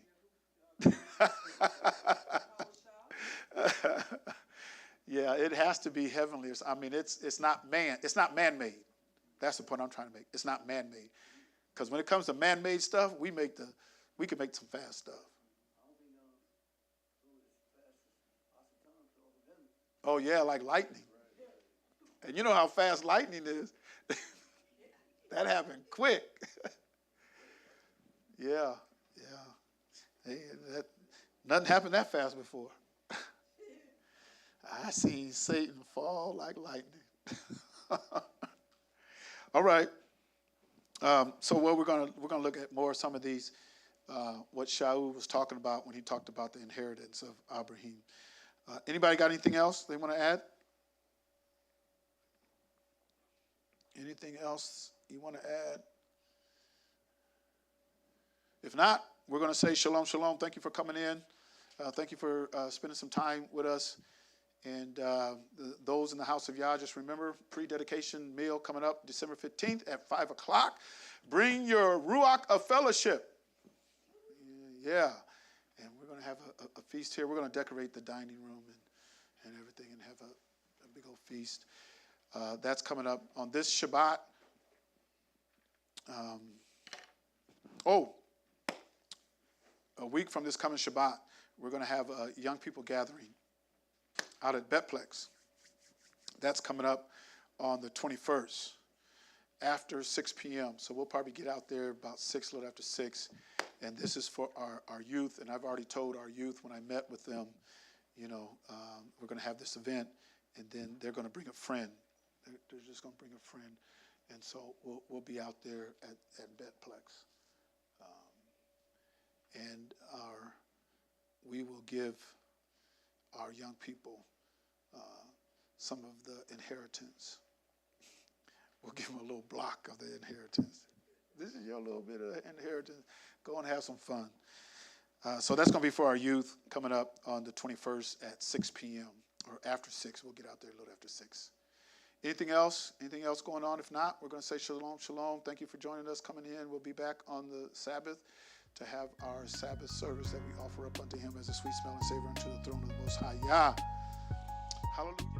Yeah, it has to be heavenly. I mean, it's not man-made. That's the point I'm trying to make. It's not man-made. Because when it comes to man-made stuff, we can make some fast stuff. Oh yeah, like lightning. And you know how fast lightning is. That happened quick. Yeah. Hey, nothing happened that fast before. I seen Satan fall like lightning. All right. So what we're gonna look at more of some of these, what Shaul was talking about when he talked about the inheritance of Abraham. Anybody got anything else they want to add? Anything else you want to add? If not, we're going to say shalom, shalom. Thank you for coming in. Thank you for spending some time with us. And those in the house of Yah, just remember, pre-dedication meal coming up December 15th at 5 o'clock. Bring your Ruach of fellowship. Yeah. And we're going to have a feast here. We're going to decorate the dining room and everything and have a big old feast. That's coming up on this Shabbat. A week from this coming Shabbat, we're going to have a young people gathering out at Betplex. That's coming up on the 21st after 6 p.m. So we'll probably get out there about 6, a little after 6. And this is for our youth. And I've already told our youth when I met with them, we're going to have this event. And then they're going to bring a friend. They're just going to bring a friend. And so we'll be out there at Betplex. And we will give our young people some of the inheritance. We'll give them a little block of the inheritance. This is your little bit of inheritance. Go and have some fun. So that's going to be for our youth coming up on the 21st at 6 p.m. or after 6. We'll get out there a little after 6. Anything else? Anything else going on? If not, we're going to say shalom, shalom. Thank you for joining us, coming in. We'll be back on the Sabbath to have our Sabbath service that we offer up unto him as a sweet smelling savor unto the throne of the Most High Yah. Hallelujah.